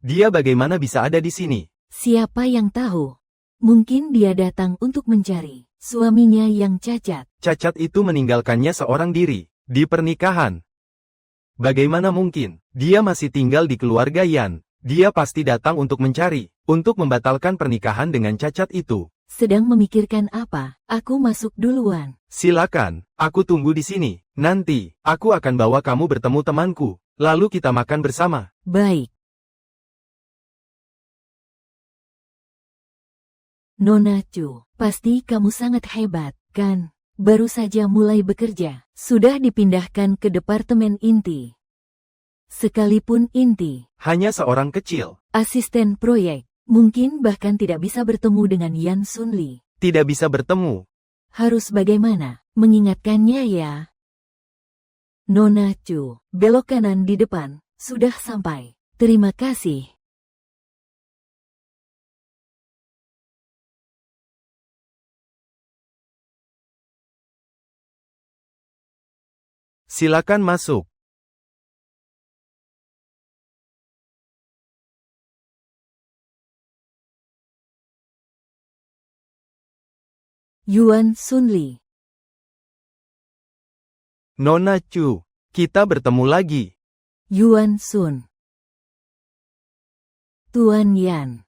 Dia bagaimana bisa ada di sini? siapa yang tahu? Mungkin dia datang untuk mencari suaminya yang cacat. Cacat itu meninggalkannya seorang diri di pernikahan. Bagaimana mungkin? Dia masih tinggal di keluarga Yan. Dia pasti datang untuk mencari, untuk membatalkan pernikahan dengan cacat itu. Sedang memikirkan apa? Aku masuk duluan. Silakan, aku tunggu di sini. Nanti, aku akan bawa kamu bertemu temanku. Lalu kita makan bersama. Baik. Nona Chu, pasti kamu sangat hebat, kan? Baru saja mulai bekerja, sudah dipindahkan ke departemen inti. Sekalipun inti, Hanya seorang kecil. asisten proyek, mungkin bahkan tidak bisa bertemu dengan Yan Sunli. Tidak bisa bertemu. Harus bagaimana? Mengingatkannya ya. Nona Chu, belok kanan di depan, sudah sampai. Terima kasih. Silakan masuk. Yuan Sunli. Nona Chu, kita bertemu lagi. Yuan Sun. Tuan Yan.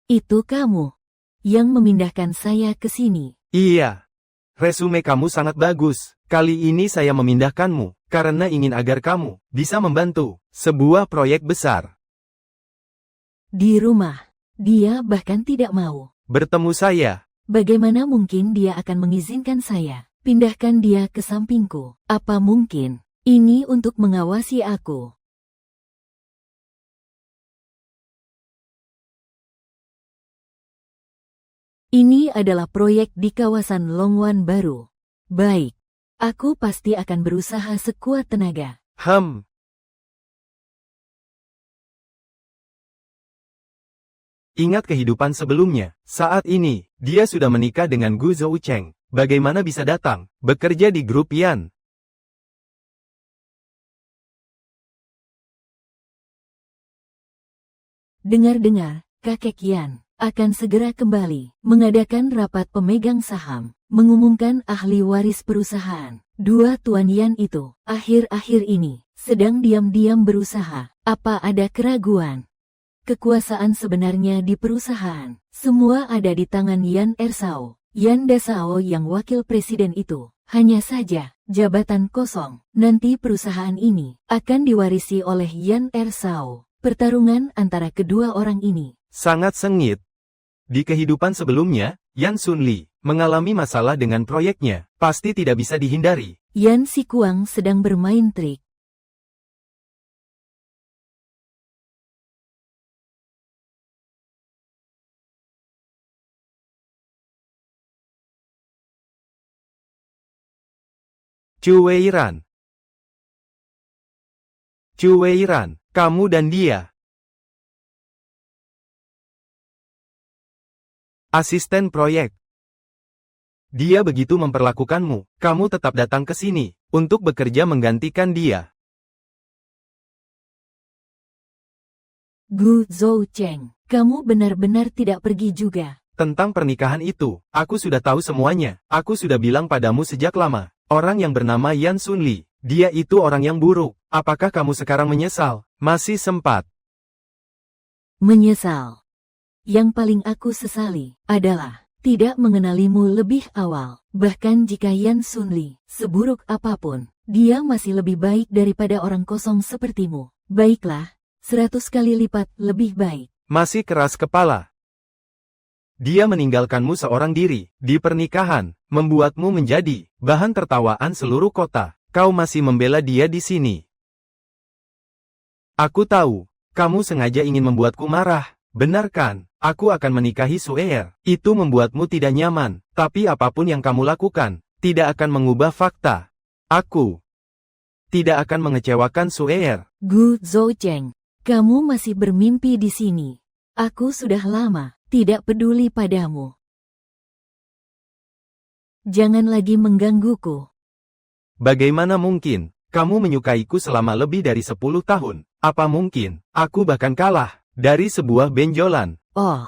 Itu kamu yang memindahkan saya ke sini. Iya. Resume kamu sangat bagus. Kali ini saya memindahkanmu, karena ingin agar kamu bisa membantu sebuah proyek besar. Di rumah, dia bahkan tidak mau Bertemu saya. Bagaimana mungkin dia akan mengizinkan saya pindahkan dia ke sampingku? Apa mungkin ini untuk mengawasi aku? Ini adalah proyek di kawasan Longwan baru. Baik, Aku pasti akan berusaha sekuat tenaga. Ingat kehidupan sebelumnya. Saat ini, dia sudah menikah dengan Gu Zoucheng. Bagaimana bisa datang, bekerja di grup Yan? Dengar-dengar, kakek Yan akan segera kembali, mengadakan rapat pemegang saham, mengumumkan ahli waris perusahaan. Dua Tuan Yan itu, akhir-akhir ini, sedang diam-diam berusaha. Apa ada keraguan? Kekuasaan sebenarnya di perusahaan, semua ada di tangan Yan Ersao. Yan Dasao yang wakil presiden itu, hanya saja, jabatan kosong. Nanti perusahaan ini, akan diwarisi oleh Yan Ersao. Pertarungan antara kedua orang ini sangat sengit. Di kehidupan sebelumnya, Yan Sunli mengalami masalah dengan proyeknya, pasti tidak bisa dihindari. Yan Xikuang sedang bermain trik. Chu Weiran. Chu Weiran, kamu dan dia. Asisten proyek. Dia begitu memperlakukanmu, kamu tetap datang ke sini, untuk bekerja menggantikan dia. Gu Zoucheng, kamu benar-benar tidak pergi juga. Tentang pernikahan itu, aku sudah tahu semuanya, aku sudah bilang padamu sejak lama. Orang yang bernama Yan Sunli, dia itu orang yang buruk. Apakah kamu sekarang menyesal? Masih sempat. Menyesal. Yang paling aku sesali adalah tidak mengenalimu lebih awal. Bahkan jika Yan Sunli seburuk apapun, dia masih lebih baik daripada orang kosong sepertimu. Baiklah, 100 kali lipat lebih baik. Masih keras kepala. Dia meninggalkanmu seorang diri, di pernikahan, membuatmu menjadi bahan tertawaan seluruh kota. Kau masih membela dia di sini. Aku tahu, kamu sengaja ingin membuatku marah. Benar kan? Aku akan menikahi Suer. Itu membuatmu tidak nyaman, tapi apapun yang kamu lakukan, tidak akan mengubah fakta. Aku tidak akan mengecewakan Suer. Gu Zoucheng, kamu masih bermimpi di sini. Aku sudah lama tidak peduli padamu. Jangan lagi menggangguku. Bagaimana mungkin? Kamu menyukaiku selama lebih dari 10 tahun. Apa mungkin, aku bahkan kalah dari sebuah benjolan? Oh.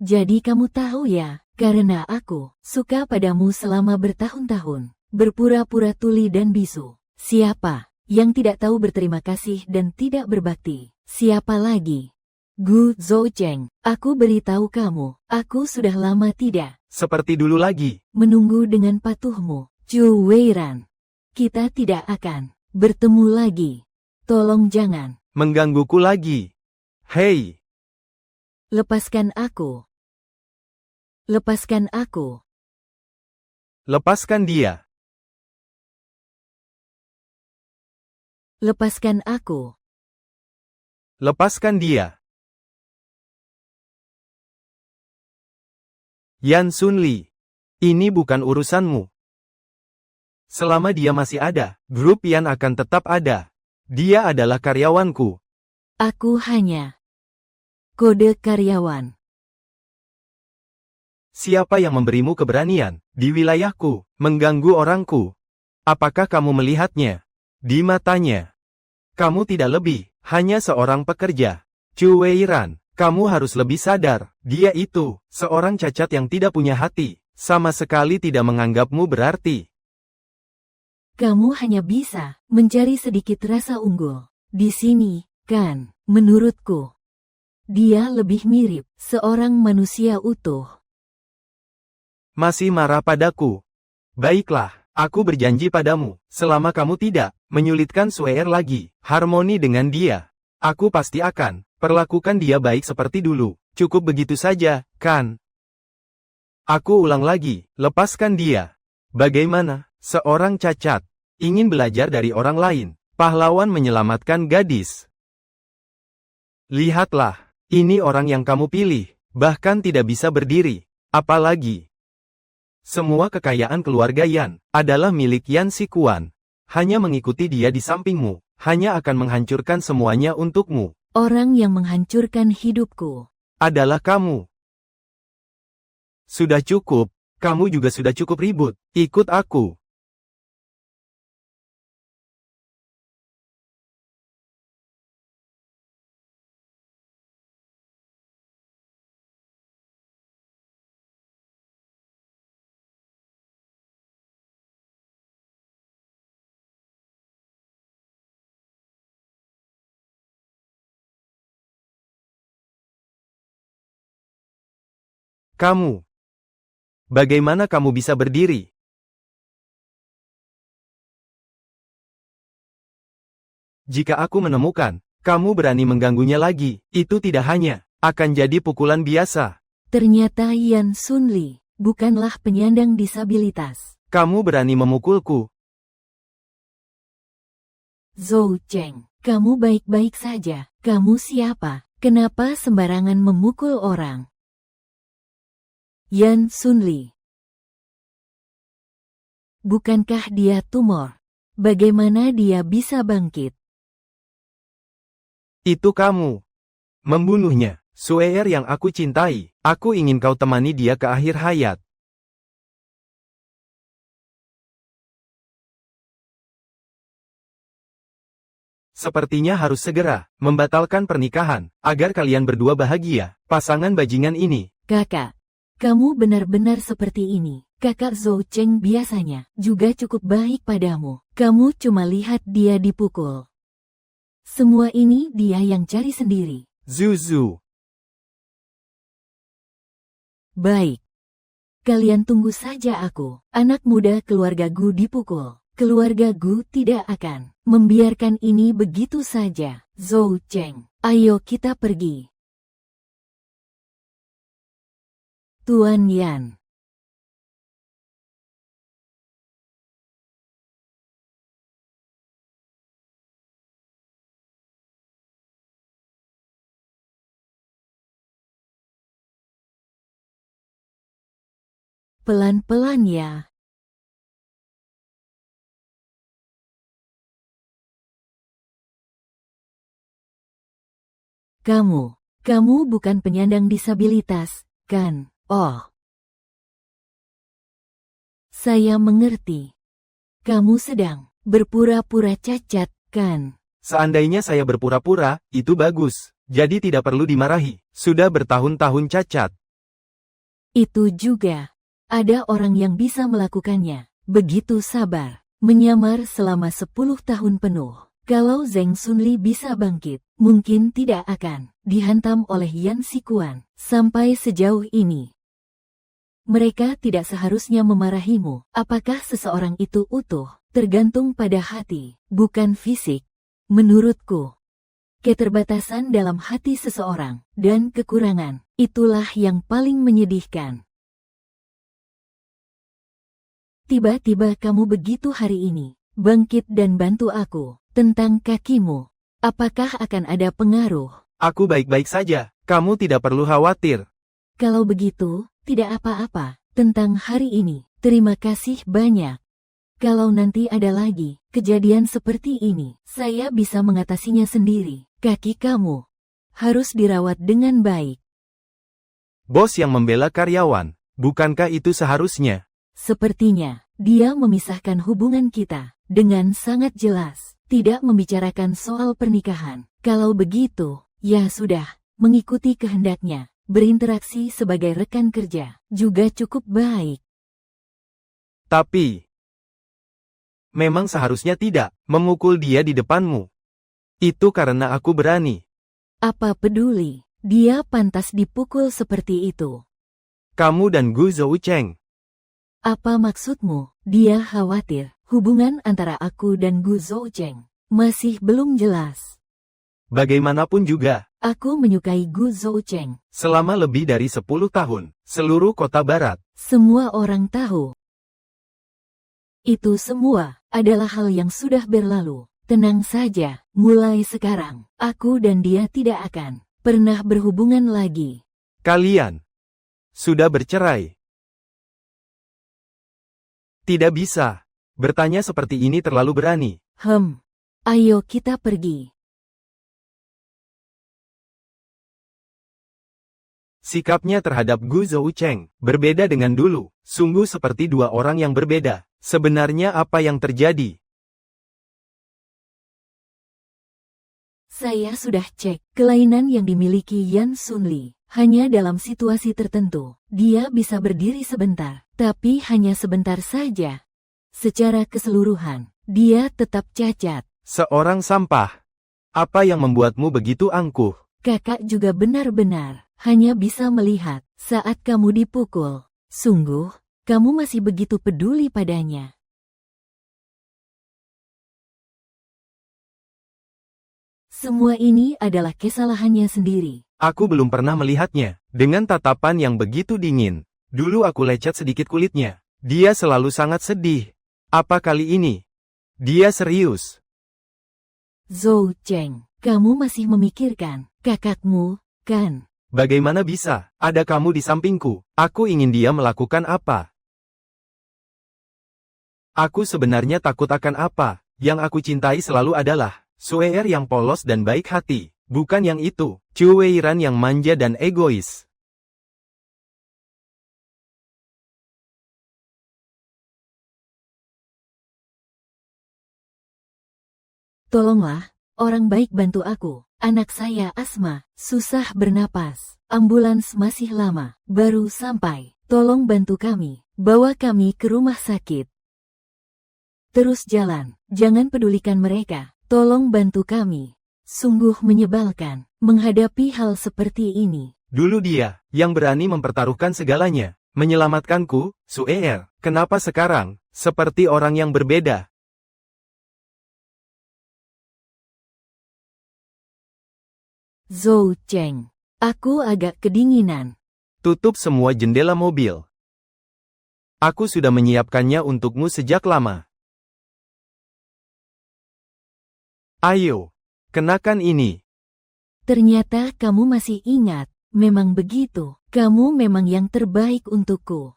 Jadi kamu tahu ya, karena aku suka padamu selama bertahun-tahun. Berpura-pura tuli dan bisu. Siapa yang tidak tahu berterima kasih dan tidak berbakti? Siapa lagi? Gu Zoucheng, aku beritahu kamu, aku sudah lama tidak seperti dulu lagi menunggu dengan patuhmu, Chu Weiran. Kita tidak akan bertemu lagi. Tolong jangan menggangguku lagi. Hei, lepaskan aku. Lepaskan aku. Lepaskan dia. Lepaskan aku. Lepaskan dia. Yan Sunli, ini bukan urusanmu. Selama dia masih ada, grup Yan akan tetap ada. Dia adalah karyawanku. Aku hanya kode karyawan. Siapa yang memberimu keberanian di wilayahku, mengganggu orangku? Apakah kamu melihatnya? Di matanya. Kamu tidak lebih, hanya seorang pekerja. Chu Weiran, kamu harus lebih sadar. Dia itu, seorang cacat yang tidak punya hati. Sama sekali tidak menganggapmu berarti. Kamu hanya bisa mencari sedikit rasa unggul. Di sini, kan, menurutku. Dia lebih mirip seorang manusia utuh. Masih marah padaku? Baiklah, aku berjanji padamu, selama kamu tidak menyulitkan Suer lagi, harmoni dengan dia, aku pasti akan perlakukan dia baik seperti dulu. Cukup begitu saja, kan? Aku ulang lagi, lepaskan dia. Bagaimana? Seorang cacat ingin belajar dari orang lain, pahlawan menyelamatkan gadis. Lihatlah, ini orang yang kamu pilih, bahkan tidak bisa berdiri, apalagi Semua kekayaan keluarga Yan adalah milik Yan Sikuan. Hanya mengikuti dia di sampingmu, hanya akan menghancurkan semuanya untukmu. Orang yang menghancurkan hidupku Adalah kamu. Sudah cukup, kamu juga sudah cukup ribut. Ikut aku. Kamu. Bagaimana kamu bisa berdiri? Jika aku menemukan, kamu berani mengganggunya lagi, itu tidak hanya akan jadi pukulan biasa. Ternyata Yan Sunli bukanlah penyandang disabilitas. Kamu berani memukulku. Zhou Cheng, kamu baik-baik saja. Kamu siapa? Kenapa sembarangan memukul orang? Yan Sunli. Bukankah dia tumor? Bagaimana dia bisa bangkit? Itu kamu. Membunuhnya. Sueer yang aku cintai. Aku ingin kau temani dia ke akhir hayat. Sepertinya harus segera membatalkan pernikahan, agar kalian berdua bahagia, pasangan bajingan ini. Kakak, kamu benar-benar seperti ini. Kakak Zhou Cheng biasanya juga cukup baik padamu. Kamu cuma lihat dia dipukul. Semua ini dia yang cari sendiri. Zuzu. Baik. Kalian tunggu saja aku. Anak muda keluarga Gu dipukul. Keluarga Gu tidak akan membiarkan ini begitu saja. Zhou Cheng, ayo kita pergi. Tuan Yan. Pelan-pelan ya. Kamu bukan penyandang disabilitas, kan? Oh. Saya mengerti. Kamu sedang berpura-pura cacat, kan? Seandainya saya berpura-pura, itu bagus. Jadi tidak perlu dimarahi. Sudah bertahun-tahun cacat. Itu juga. Ada orang yang bisa melakukannya. Begitu sabar. Menyamar selama 10 tahun penuh. Kalau Zheng Sunli bisa bangkit, mungkin tidak akan dihantam oleh Yan Sikuan sampai sejauh ini. Mereka tidak seharusnya memarahimu. Apakah seseorang itu utuh? Tergantung pada hati, bukan fisik. Menurutku, keterbatasan dalam hati seseorang dan kekurangan, itulah yang paling menyedihkan. Tiba-tiba kamu begitu hari ini, bangkit dan bantu aku. Tentang kakimu, apakah akan ada pengaruh? Aku baik-baik saja, kamu tidak perlu khawatir. Kalau begitu, tidak apa-apa. Tentang hari ini, terima kasih banyak. Kalau nanti ada lagi kejadian seperti ini, saya bisa mengatasinya sendiri. Kaki kamu harus dirawat dengan baik. Bos yang membela karyawan, bukankah itu seharusnya? Sepertinya, dia memisahkan hubungan kita dengan sangat jelas. Tidak membicarakan soal pernikahan. Kalau begitu, ya sudah, mengikuti kehendaknya. Berinteraksi sebagai rekan kerja juga cukup baik. Tapi, memang seharusnya tidak memukul dia di depanmu. Itu karena aku berani. Apa peduli, dia pantas dipukul seperti itu. Kamu dan Gu Zhou Cheng. Apa maksudmu? Dia khawatir. Hubungan antara aku dan Gu Zhou Cheng masih belum jelas. Bagaimanapun juga, aku menyukai Gu Zhou Cheng. Selama lebih dari 10 tahun, seluruh kota barat. Semua orang tahu. Itu semua adalah hal yang sudah berlalu. Tenang saja, mulai sekarang, aku dan dia tidak akan pernah berhubungan lagi. Kalian sudah bercerai. Tidak bisa. Bertanya seperti ini terlalu berani. Ayo kita pergi. Sikapnya terhadap Gu Zoucheng berbeda dengan dulu. Sungguh seperti dua orang yang berbeda. Sebenarnya apa yang terjadi? Saya sudah cek kelainan yang dimiliki Yan Sunli. Hanya dalam situasi tertentu, dia bisa berdiri sebentar, tapi hanya sebentar saja. Secara keseluruhan, dia tetap cacat. Seorang sampah. Apa yang membuatmu begitu angkuh? Kakak juga benar-benar hanya bisa melihat saat kamu dipukul. Sungguh, kamu masih begitu peduli padanya. Semua ini adalah kesalahannya sendiri. Aku belum pernah melihatnya dengan tatapan yang begitu dingin. Dulu aku lecet sedikit kulitnya. Dia selalu sangat sedih. Apa kali ini? Dia serius. Zoucheng, kamu masih memikirkan kakakmu, kan? Bagaimana bisa? Ada kamu di sampingku. Aku ingin dia melakukan apa? Aku sebenarnya takut akan apa. Yang aku cintai selalu adalah Sue'er yang polos dan baik hati. Bukan yang itu, Chu Weiran yang manja dan egois. Tolonglah, orang baik bantu aku. Anak saya asma, susah bernapas. Ambulans masih lama, baru sampai. Tolong bantu kami, bawa kami ke rumah sakit. Terus jalan, jangan pedulikan mereka. Tolong bantu kami. Sungguh menyebalkan menghadapi hal seperti ini. Dulu dia yang berani mempertaruhkan segalanya, menyelamatkanku, Sue'er. Kenapa sekarang seperti orang yang berbeda? Zoucheng, aku agak kedinginan. Tutup semua jendela mobil. Aku sudah menyiapkannya untukmu sejak lama. Ayo, kenakan ini. Ternyata kamu masih ingat. Memang begitu. Kamu memang yang terbaik untukku.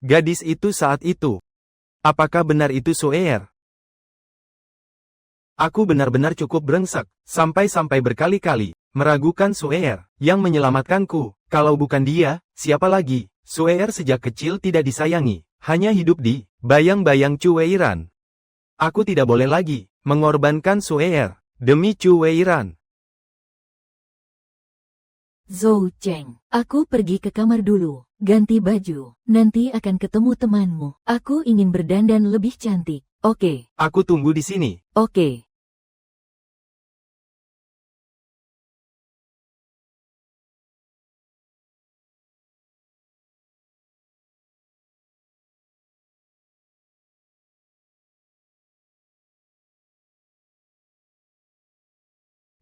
Gadis itu saat itu. Apakah benar itu Sue'er? Aku benar-benar cukup brengsek, sampai-sampai berkali-kali meragukan Sue'er yang menyelamatkanku. Kalau bukan dia, siapa lagi? Sue'er sejak kecil tidak disayangi, hanya hidup di bayang-bayang Chu Weiran. Aku tidak boleh lagi mengorbankan Sue'er demi Chu Weiran. Zoucheng, aku pergi ke kamar dulu, ganti baju, nanti akan ketemu temanmu. Aku ingin berdandan lebih cantik. Oke. Aku tunggu di sini. Oke.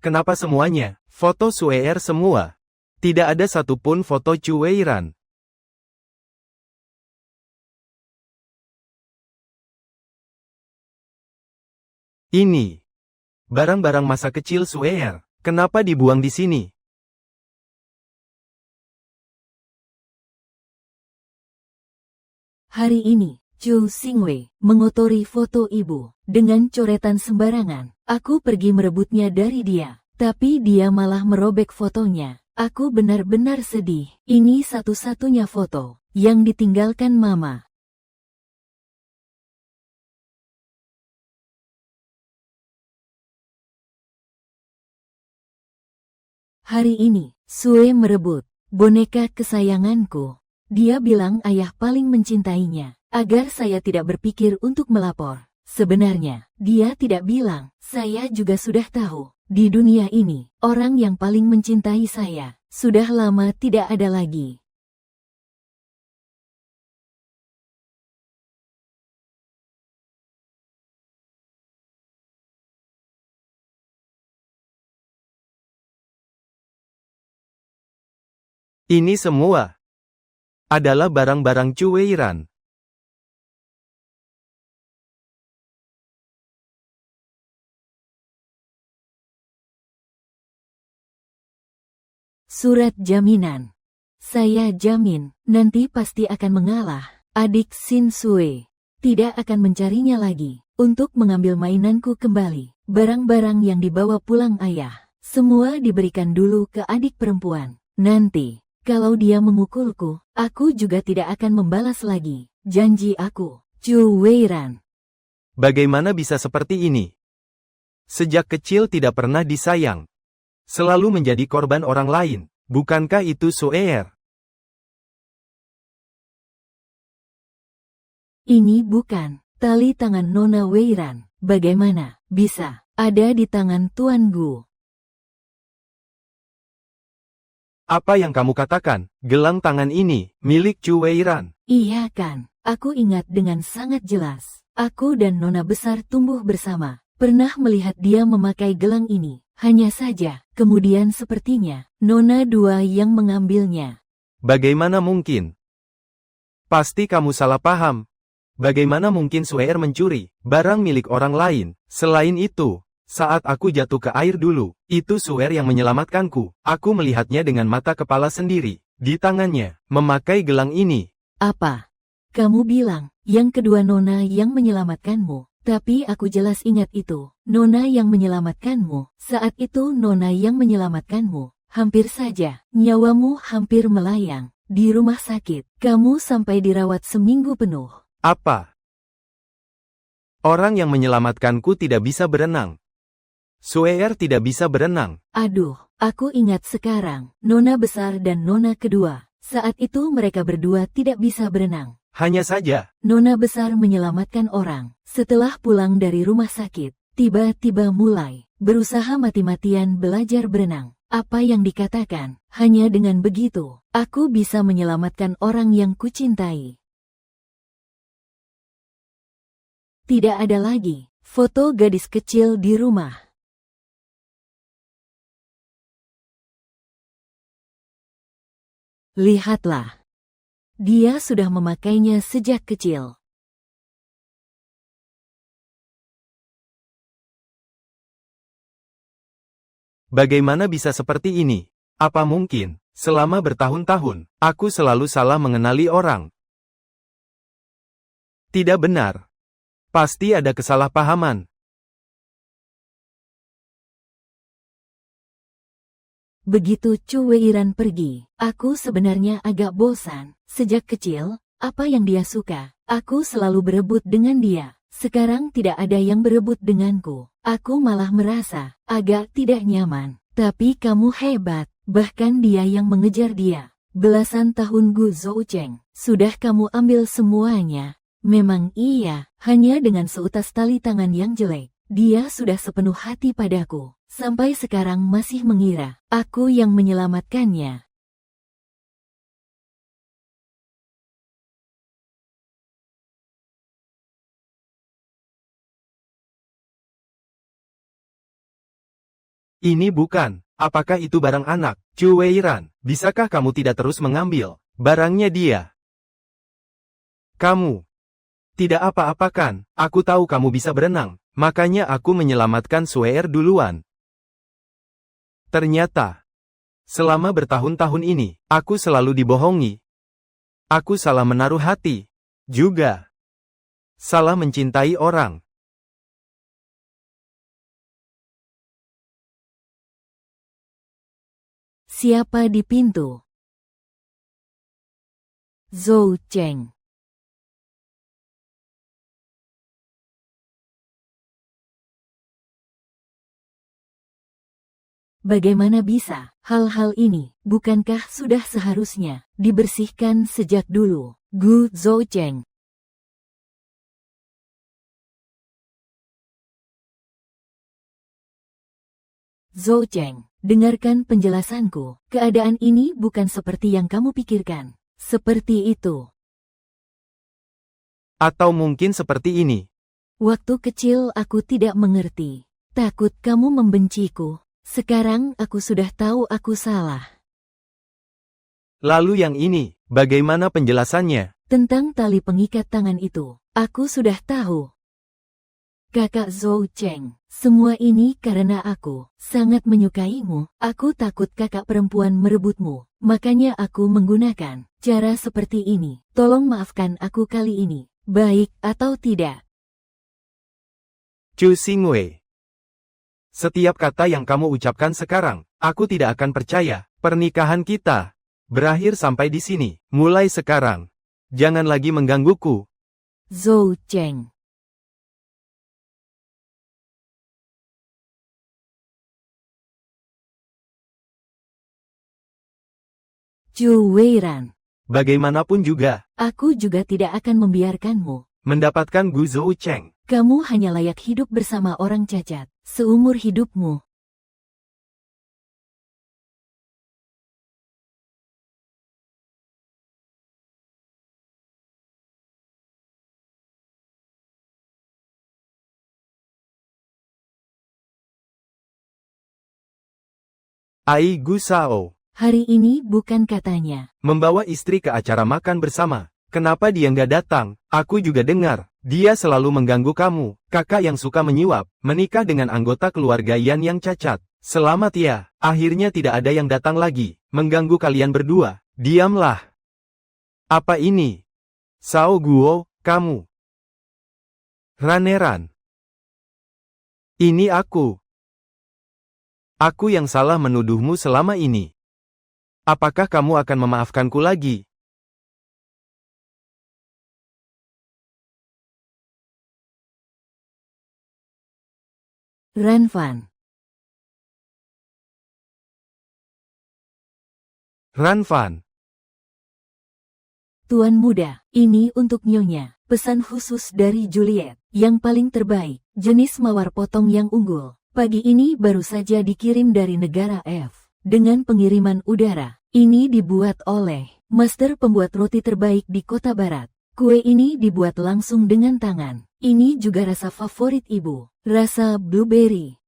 Kenapa semuanya foto Sue'er semua? Tidak ada satupun foto Chu Weiran. Ini barang-barang masa kecil Sue'er. Kenapa dibuang di sini? Hari ini, Chu Xingwei mengotori foto ibu dengan coretan sembarangan. Aku pergi merebutnya dari dia, tapi dia malah merobek fotonya. Aku benar-benar sedih. Ini satu-satunya foto yang ditinggalkan Mama. Hari ini, Sue merebut boneka kesayanganku. Dia bilang ayah paling mencintainya, agar saya tidak berpikir untuk melapor. Sebenarnya, dia tidak bilang, saya juga sudah tahu. Di dunia ini, orang yang paling mencintai saya, sudah lama tidak ada lagi. Ini semua adalah barang-barang Chu Weiran. Surat jaminan. Saya jamin, nanti pasti akan mengalah. Adik Shin Sue tidak akan mencarinya lagi untuk mengambil mainanku kembali. Barang-barang yang dibawa pulang ayah, semua diberikan dulu ke adik perempuan. Nanti, kalau dia memukulku, aku juga tidak akan membalas lagi. Janji aku, Chu Weiran. Bagaimana bisa seperti ini? Sejak kecil tidak pernah disayang. Selalu menjadi korban orang lain. Bukankah itu Sueer? Ini bukan tali tangan Nona Weiran. Bagaimana bisa ada di tangan Tuan Gu? Apa yang kamu katakan? Gelang tangan ini milik Chu Weiran. Iya kan, aku ingat dengan sangat jelas. Aku dan Nona besar tumbuh bersama. Pernah melihat dia memakai gelang ini. Hanya saja, kemudian sepertinya Nona dua yang mengambilnya. Bagaimana mungkin? Pasti kamu salah paham. Bagaimana mungkin Sueer mencuri barang milik orang lain? Selain itu, saat aku jatuh ke air dulu, itu Sueer yang menyelamatkanku. Aku melihatnya dengan mata kepala sendiri. Di tangannya, memakai gelang ini. Apa? Kamu bilang, yang kedua Nona yang menyelamatkanmu. Tapi aku jelas ingat itu. Nona yang menyelamatkanmu. Saat itu Nona yang menyelamatkanmu. Hampir saja, nyawamu hampir melayang. Di rumah sakit, kamu sampai dirawat seminggu penuh. Apa? Orang yang menyelamatkanku tidak bisa berenang. Sueer tidak bisa berenang. Aduh, aku ingat sekarang. Nona besar dan Nona kedua. Saat itu mereka berdua tidak bisa berenang. Hanya saja, Nona besar menyelamatkan orang. Setelah pulang dari rumah sakit, tiba-tiba mulai berusaha mati-matian belajar berenang. Apa yang dikatakan, hanya dengan begitu, aku bisa menyelamatkan orang yang kucintai. Tidak ada lagi foto gadis kecil di rumah. Lihatlah. Dia sudah memakainya sejak kecil. bagaimana bisa seperti ini? Apa mungkin, selama bertahun-tahun, aku selalu salah mengenali orang? Tidak benar. Pasti ada kesalahpahaman. Begitu Chu Weiran pergi, aku sebenarnya agak bosan. Sejak kecil, apa yang dia suka, aku selalu berebut dengan dia. Sekarang tidak ada yang berebut denganku. Aku malah merasa agak tidak nyaman. Tapi kamu hebat, bahkan dia yang mengejar dia. Belasan tahun Gu Zoucheng, sudah kamu ambil semuanya. Memang iya, hanya dengan seutas tali tangan yang jelek. Dia sudah sepenuh hati padaku. Sampai sekarang masih mengira aku yang menyelamatkannya. Ini bukan. Apakah itu barang anak? Chu Weiran, bisakah kamu tidak terus mengambil barangnya dia? Kamu tidak apa-apakan. Aku tahu kamu bisa berenang, makanya aku menyelamatkan Sueer duluan. Ternyata, selama bertahun-tahun ini, aku selalu dibohongi. Aku salah menaruh hati. Juga salah mencintai orang. Siapa di pintu? Zhou Cheng. Bagaimana bisa hal-hal ini? Bukankah sudah seharusnya dibersihkan sejak dulu? Gu Zoucheng. Zoucheng, dengarkan penjelasanku. Keadaan ini bukan seperti yang kamu pikirkan. Seperti itu. Atau mungkin seperti ini. Waktu kecil aku tidak mengerti. Takut kamu membenciku. Sekarang aku sudah tahu aku salah. Lalu yang ini, bagaimana penjelasannya? Tentang tali pengikat tangan itu, aku sudah tahu. Kakak Zhou Cheng, semua ini karena aku sangat menyukaimu. Aku takut kakak perempuan merebutmu, makanya aku menggunakan cara seperti ini. Tolong maafkan aku kali ini, baik atau tidak. Chu Xingwei. Setiap kata yang kamu ucapkan sekarang, aku tidak akan percaya. Pernikahan kita berakhir sampai di sini. Mulai sekarang, jangan lagi menggangguku. Zhou Cheng. Chu Weiran. Bagaimanapun juga, Aku juga tidak akan membiarkanmu mendapatkan Gu Zhou Cheng. Kamu hanya layak hidup bersama orang cacat seumur hidupmu. Ai Gu Sao. Hari ini bukan katanya. Membawa istri ke acara makan bersama. Kenapa dia nggak datang? Aku juga dengar. Dia selalu mengganggu kamu. Kakak yang suka menyuap, menikah dengan anggota keluarga Yan yang cacat. Selamat ya. Akhirnya tidak ada yang datang lagi. Mengganggu kalian berdua. Diamlah. Apa ini? Sao Guo, kamu. Raneran. Ini aku. Aku yang salah menuduhmu selama ini. Apakah kamu akan memaafkanku lagi? Ranfan. Ranfan. Tuan muda, ini untuk Nyonya. Pesan khusus dari Juliet. Yang paling terbaik. Jenis mawar potong yang unggul. Pagi ini baru saja dikirim dari negara F. Dengan pengiriman udara. Ini dibuat oleh master pembuat roti terbaik di kota barat. Kue ini dibuat langsung dengan tangan. Ini juga rasa favorit ibu. Rasa blueberry.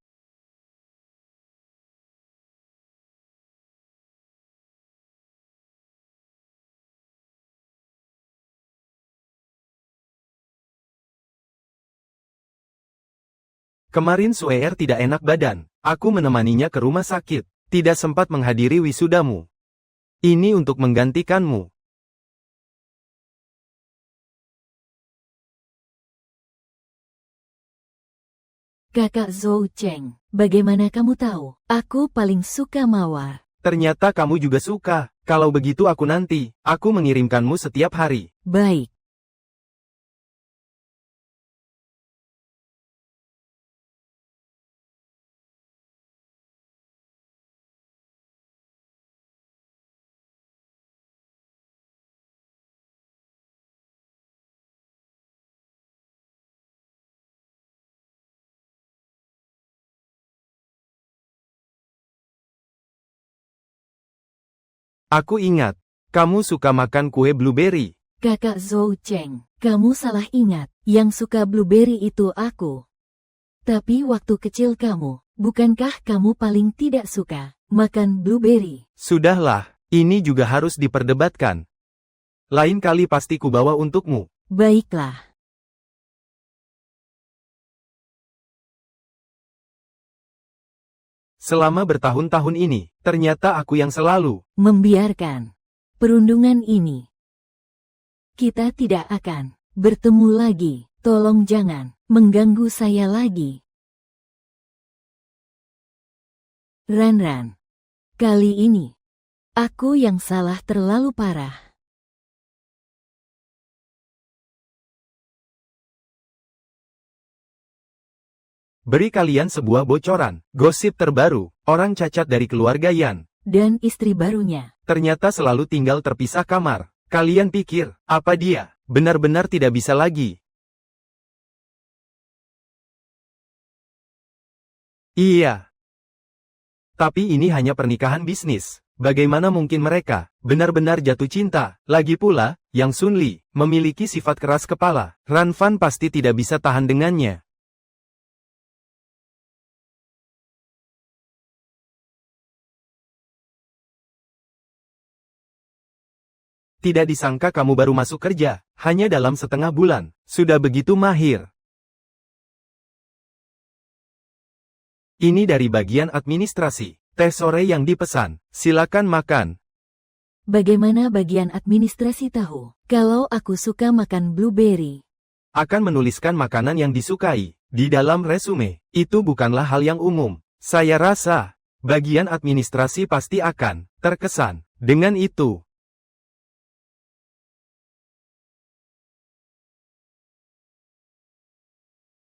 Kemarin Suer tidak enak badan. Aku menemaninya ke rumah sakit. Tidak sempat menghadiri wisudamu. Ini untuk menggantikanmu. Kakak Zhou Cheng, bagaimana kamu tahu? Aku paling suka mawar. Ternyata kamu juga suka. Kalau begitu aku nanti. Aku mengirimkanmu setiap hari. Baik. Aku ingat. Kamu suka makan kue blueberry. Kakak Zhou Cheng, kamu salah ingat. Yang suka blueberry itu aku. Tapi waktu kecil kamu, bukankah kamu paling tidak suka makan blueberry? Sudahlah, ini juga harus diperdebatkan. Lain kali pasti kubawa untukmu. Baiklah. Selama bertahun-tahun ini, ternyata aku yang selalu Membiarkan perundungan ini. Kita tidak akan bertemu lagi. Tolong jangan mengganggu saya lagi. Ranran. Kali ini, aku yang salah terlalu parah. beri kalian sebuah bocoran. Gosip terbaru, orang cacat dari keluarga Yan. Dan istri barunya. Ternyata selalu tinggal terpisah kamar. Kalian pikir, apa dia benar-benar tidak bisa lagi? Iya. Tapi ini hanya pernikahan bisnis. Bagaimana mungkin mereka benar-benar jatuh cinta? Lagi pula, Yang Sun Li memiliki sifat keras kepala. Ranfan pasti tidak bisa tahan dengannya. Tidak disangka kamu baru masuk kerja, hanya dalam setengah bulan. Sudah begitu mahir. Ini dari bagian administrasi. Teh sore yang dipesan. Silakan makan. Bagaimana bagian administrasi tahu? Kalau aku suka makan blueberry. Akan menuliskan makanan yang disukai di dalam resume. Itu bukanlah hal yang umum. Saya rasa bagian administrasi pasti akan terkesan dengan itu.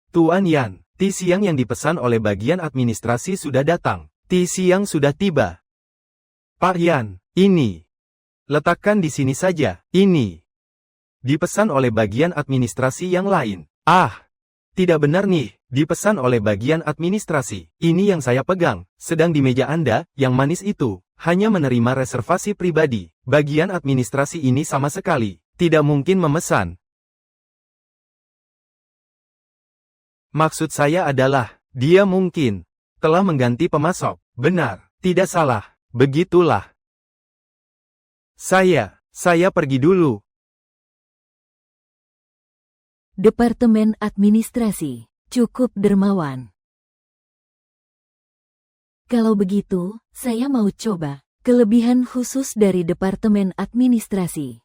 Tuan Yan, ti siang yang dipesan oleh bagian administrasi sudah datang. Ti siang sudah tiba. Pak Yan, ini. Letakkan di sini saja, ini. Dipesan oleh bagian administrasi yang lain. Ah, tidak benar nih, dipesan oleh bagian administrasi. Ini yang saya pegang, sedang di meja Anda, yang manis itu, hanya menerima reservasi pribadi. Bagian administrasi ini sama sekali tidak mungkin memesan. Maksud saya adalah, dia mungkin telah mengganti pemasok. Benar, tidak salah, begitulah. Saya pergi dulu. Departemen Administrasi, cukup dermawan. Kalau begitu, saya mau coba kelebihan khusus dari Departemen Administrasi.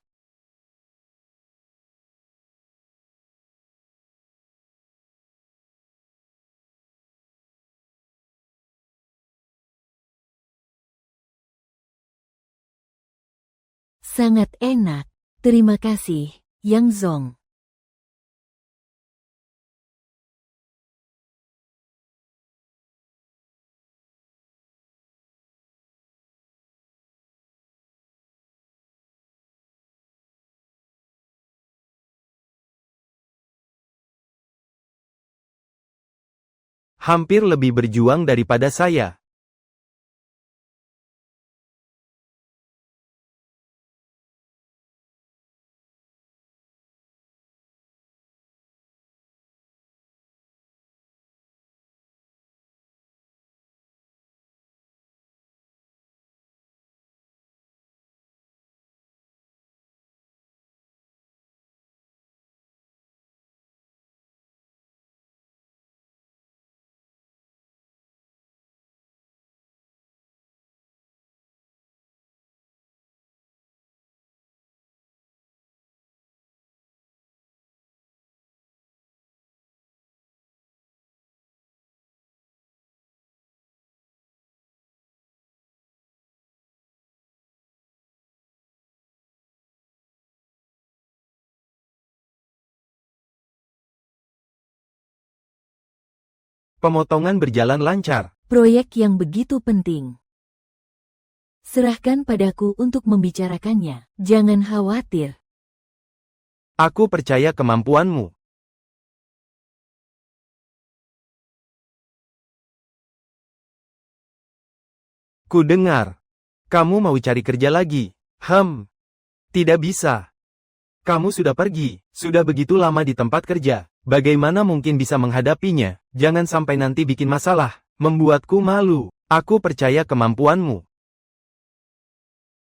Sangat enak. Terima kasih, Yang Zong. Hampir lebih berjuang daripada saya. Pemotongan berjalan lancar. Proyek yang begitu penting. Serahkan padaku untuk membicarakannya. Jangan khawatir. Aku percaya kemampuanmu. Ku dengar. Kamu mau cari kerja lagi. Tidak bisa. Kamu sudah pergi, sudah begitu lama di tempat kerja. Bagaimana mungkin bisa menghadapinya? Jangan sampai nanti bikin masalah, membuatku malu. Aku percaya kemampuanmu.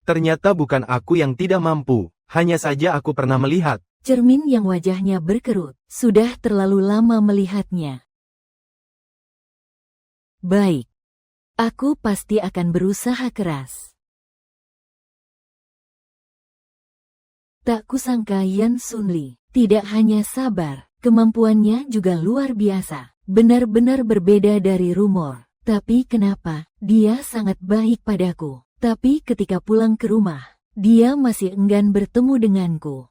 Ternyata bukan aku yang tidak mampu, hanya saja aku pernah melihat. Cermin yang wajahnya berkerut. Sudah terlalu lama melihatnya. Baik. Aku pasti akan berusaha keras. Tak kusangka Yan Sunli tidak hanya sabar, kemampuannya juga luar biasa. Benar-benar berbeda dari rumor. Tapi kenapa dia sangat baik padaku? Tapi ketika pulang ke rumah, dia masih enggan bertemu denganku.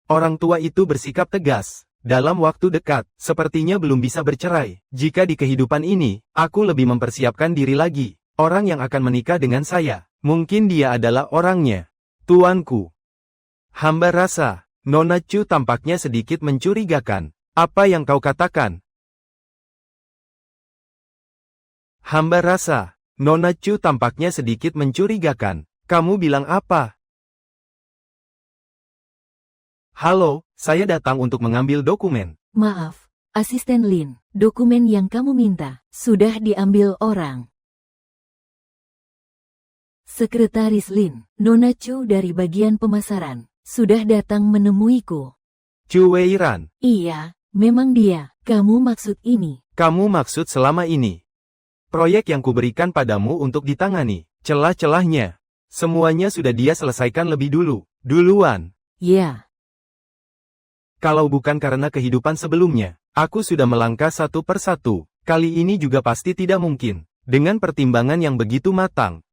Orang tua itu bersikap tegas. Dalam waktu dekat, sepertinya belum bisa bercerai. Jika di kehidupan ini, aku lebih mempersiapkan diri lagi. Orang yang akan menikah dengan saya, mungkin dia adalah orangnya. Tuanku. Hamba rasa, Nona Chu tampaknya sedikit mencurigakan. Apa yang kau katakan? Hamba rasa, Nona Chu tampaknya sedikit mencurigakan. Kamu bilang apa? Halo, saya datang untuk mengambil dokumen. Maaf, Asisten Lin, dokumen yang kamu minta sudah diambil orang. Sekretaris Lin, Nona Chu dari bagian pemasaran, sudah datang menemuiku. Chu Weiran, Iya, memang dia. Kamu maksud ini? kamu maksud selama ini. Proyek yang kuberikan padamu untuk ditangani, celah-celahnya. Semuanya sudah dia selesaikan lebih dulu, duluan. Ya. Kalau bukan karena kehidupan sebelumnya, aku sudah melangkah satu persatu. Kali ini juga pasti tidak mungkin. Dengan pertimbangan yang begitu matang.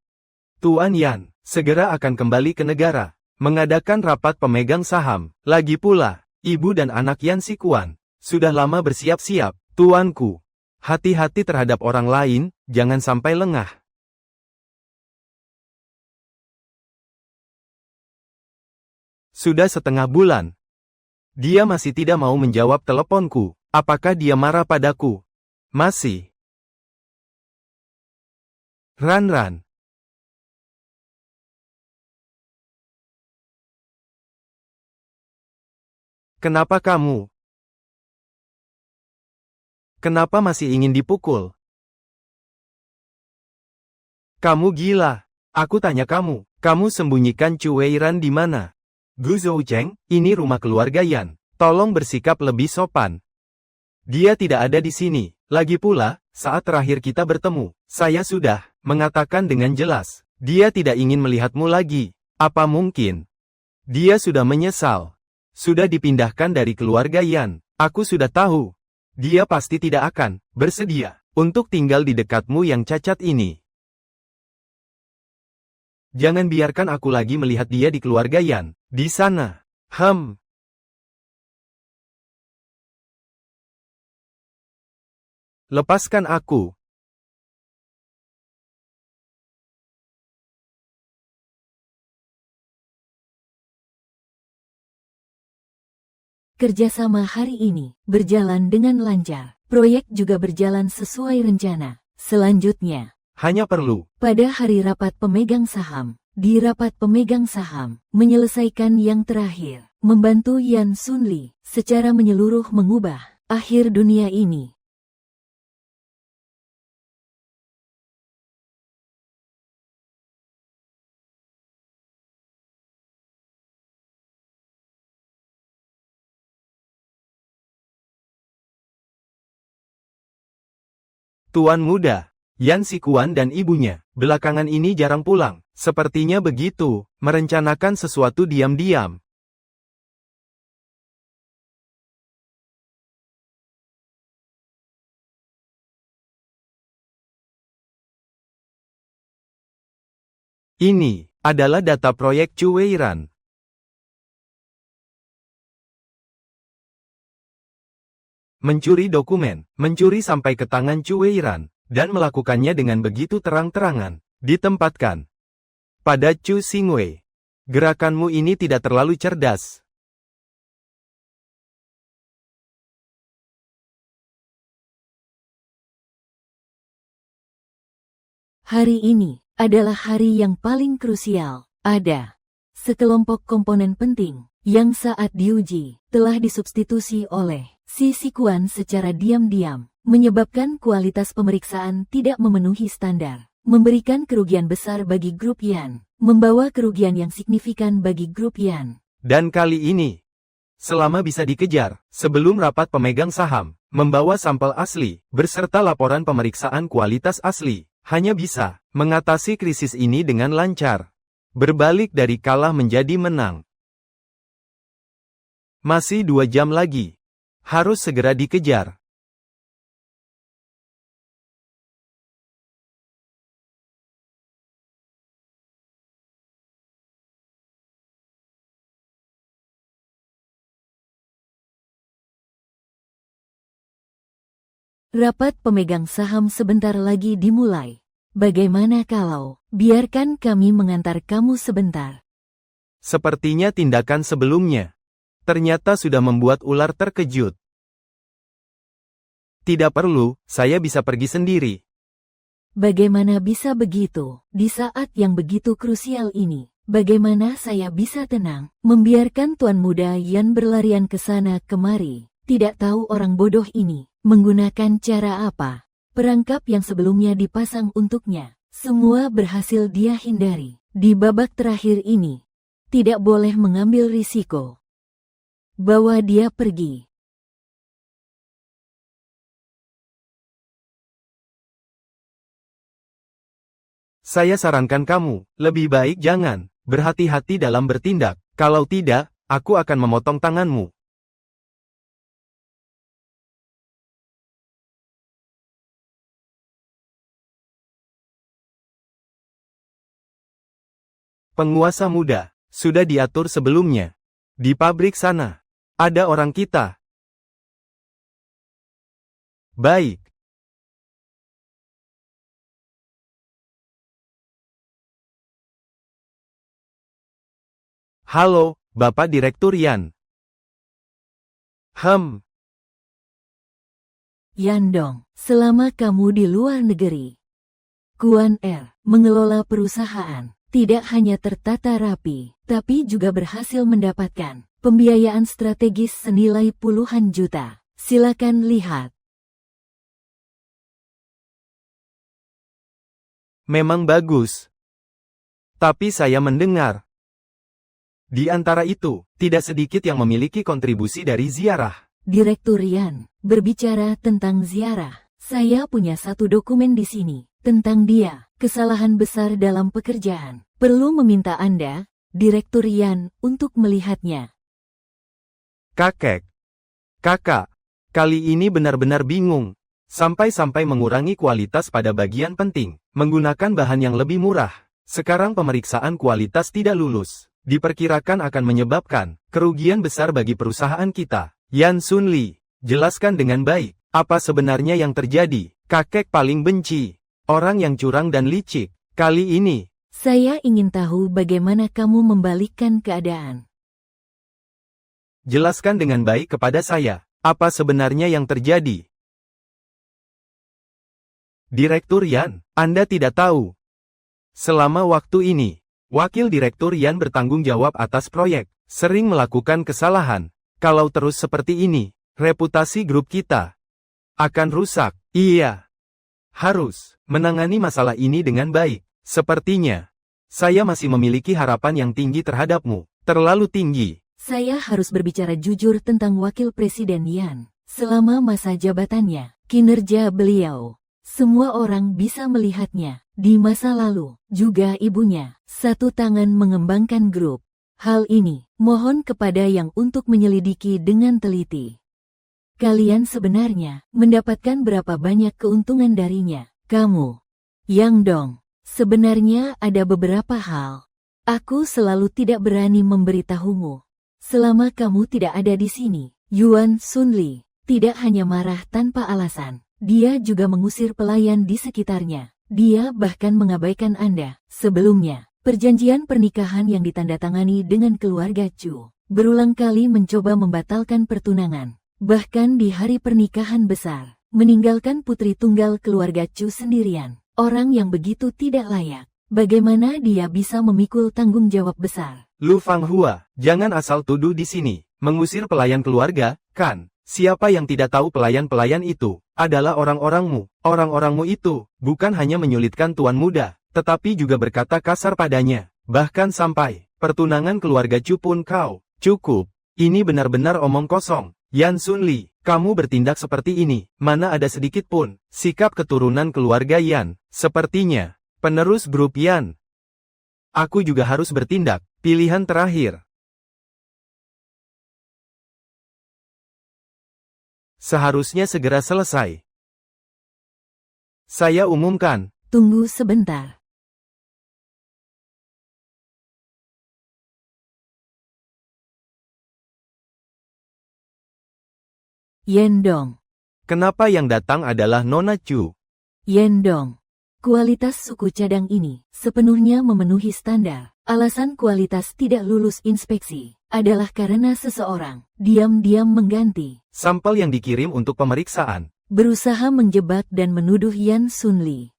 Tuan Yan, segera akan kembali ke negara. Mengadakan rapat pemegang saham. Lagi pula, ibu dan anak Yan Sikuan. Sudah lama bersiap-siap, tuanku. Hati-hati terhadap orang lain, jangan sampai lengah. Sudah setengah bulan. Dia masih tidak mau menjawab teleponku. Apakah dia marah padaku? Masih. Ran. Kenapa kamu? Kenapa masih ingin dipukul? Kamu gila. Aku tanya kamu sembunyikan Chu Weiran di mana? Gu Zhoucheng, ini rumah keluarga Yan. Tolong bersikap lebih sopan. Dia tidak ada di sini. Lagi pula, saat terakhir kita bertemu, saya sudah mengatakan dengan jelas, dia tidak ingin melihatmu lagi. Apa mungkin? Dia sudah menyesal. Sudah dipindahkan dari keluarga Yan. Aku sudah tahu. Dia pasti tidak akan bersedia untuk tinggal di dekatmu yang cacat ini. Jangan biarkan aku lagi melihat dia di keluarga Yan. Di sana. Lepaskan aku. Kerjasama hari ini berjalan dengan lancar. Proyek juga berjalan sesuai rencana. Selanjutnya, Hanya perlu pada hari rapat pemegang saham, di rapat pemegang saham, menyelesaikan yang terakhir, membantu Yan Sunli secara menyeluruh mengubah akhir dunia ini. Tuan muda, Yan Sikuan dan ibunya, belakangan ini jarang pulang. Sepertinya begitu, merencanakan sesuatu diam-diam. Ini adalah data proyek Chu Weiran. Mencuri dokumen, mencuri sampai ke tangan Chu Weiran, dan melakukannya dengan begitu terang-terangan, ditempatkan pada Chu Xingwei. Gerakanmu ini tidak terlalu cerdas. Hari ini adalah hari yang paling krusial. Ada sekelompok komponen penting yang saat diuji telah disubstitusi oleh si Sikuan secara diam-diam, menyebabkan kualitas pemeriksaan tidak memenuhi standar, memberikan kerugian besar bagi grup Yan, membawa kerugian yang signifikan bagi grup Yan. Dan kali ini, selama bisa dikejar, sebelum rapat pemegang saham, membawa sampel asli, berserta laporan pemeriksaan kualitas asli, hanya bisa mengatasi krisis ini dengan lancar. Berbalik dari kalah menjadi menang. Masih 2 jam lagi. Harus segera dikejar. Rapat pemegang saham sebentar lagi dimulai. Bagaimana kalau biarkan kami mengantar kamu sebentar? Sepertinya tindakan sebelumnya ternyata sudah membuat ular terkejut. Tidak perlu, saya bisa pergi sendiri. Bagaimana bisa begitu? Di saat yang begitu krusial ini, bagaimana saya bisa tenang, membiarkan Tuan Muda Yan berlarian ke sana kemari? Tidak tahu orang bodoh ini menggunakan cara apa. Perangkap yang sebelumnya dipasang untuknya Semua berhasil dia hindari. Di babak terakhir ini, tidak boleh mengambil risiko. Bawa dia pergi. Saya sarankan kamu, lebih baik jangan. Berhati-hati dalam bertindak. Kalau tidak, aku akan memotong tanganmu. Penguasa muda, sudah diatur sebelumnya. Di pabrik sana, ada orang kita. Baik. Halo, Bapak Direktur Yan. Yandong, selama kamu di luar negeri, Kuan Er mengelola perusahaan, tidak hanya tertata rapi, tapi juga berhasil mendapatkan pembiayaan strategis senilai puluhan juta. Silakan lihat. Memang bagus. Tapi saya mendengar. Di antara itu, tidak sedikit yang memiliki kontribusi dari ziarah. Direktur Yan, berbicara tentang ziarah, saya punya satu dokumen di sini, tentang dia, kesalahan besar dalam pekerjaan. Perlu meminta Anda, Direktur Yan, untuk melihatnya. Kakak, kali ini benar-benar bingung. Sampai-sampai mengurangi kualitas pada bagian penting, menggunakan bahan yang lebih murah. Sekarang pemeriksaan kualitas tidak lulus. Diperkirakan akan menyebabkan kerugian besar bagi perusahaan kita. Yan Sunli, jelaskan dengan baik, apa sebenarnya yang terjadi? Kakek paling benci orang yang curang dan licik. Kali ini, saya ingin tahu bagaimana kamu membalikkan keadaan. Jelaskan dengan baik kepada saya, apa sebenarnya yang terjadi? Direktur Yan, Anda tidak tahu. Selama waktu ini, Wakil Direktur Yan bertanggung jawab atas proyek, sering melakukan kesalahan. Kalau terus seperti ini, reputasi grup kita akan rusak. Iya, harus menangani masalah ini dengan baik. Sepertinya, saya masih memiliki harapan yang tinggi terhadapmu, terlalu tinggi. Saya harus berbicara jujur tentang Wakil Presiden Yan. Selama masa jabatannya, kinerja beliau, semua orang bisa melihatnya. Di masa lalu, juga ibunya, satu tangan mengembangkan grup. Hal ini, mohon kepada yang untuk menyelidiki dengan teliti. Kalian sebenarnya mendapatkan berapa banyak keuntungan darinya? Kamu, Yang Dong, sebenarnya ada beberapa hal. Aku selalu tidak berani memberitahumu. Selama kamu tidak ada di sini, Yuan Sunli tidak hanya marah tanpa alasan. Dia juga mengusir pelayan di sekitarnya. Dia bahkan mengabaikan Anda. Sebelumnya, perjanjian pernikahan yang ditandatangani dengan keluarga Chu berulang kali mencoba membatalkan pertunangan. Bahkan di hari pernikahan besar, meninggalkan putri tunggal keluarga Chu sendirian. Orang yang begitu tidak layak. Bagaimana dia bisa memikul tanggung jawab besar? Lu Fanghua, jangan asal tuduh di sini. Mengusir pelayan keluarga, kan? Siapa yang tidak tahu pelayan-pelayan itu adalah orang-orangmu. Orang-orangmu itu bukan hanya menyulitkan tuan muda, tetapi juga berkata kasar padanya. Bahkan sampai pertunangan keluarga Chu pun kau. Cukup, ini benar-benar omong kosong. Yan Sunli, kamu bertindak seperti ini, mana ada sedikit pun sikap keturunan keluarga Yan. Sepertinya, penerus grup Yan. Aku juga harus bertindak. Pilihan terakhir. Seharusnya segera selesai. Saya umumkan. Tunggu sebentar. Yendong. Kenapa yang datang adalah Nona Chu? Yendong. Kualitas suku cadang ini sepenuhnya memenuhi standar. Alasan kualitas tidak lulus inspeksi adalah karena seseorang diam-diam mengganti sampel yang dikirim untuk pemeriksaan. Berusaha menjebak dan menuduh Yan Sunli.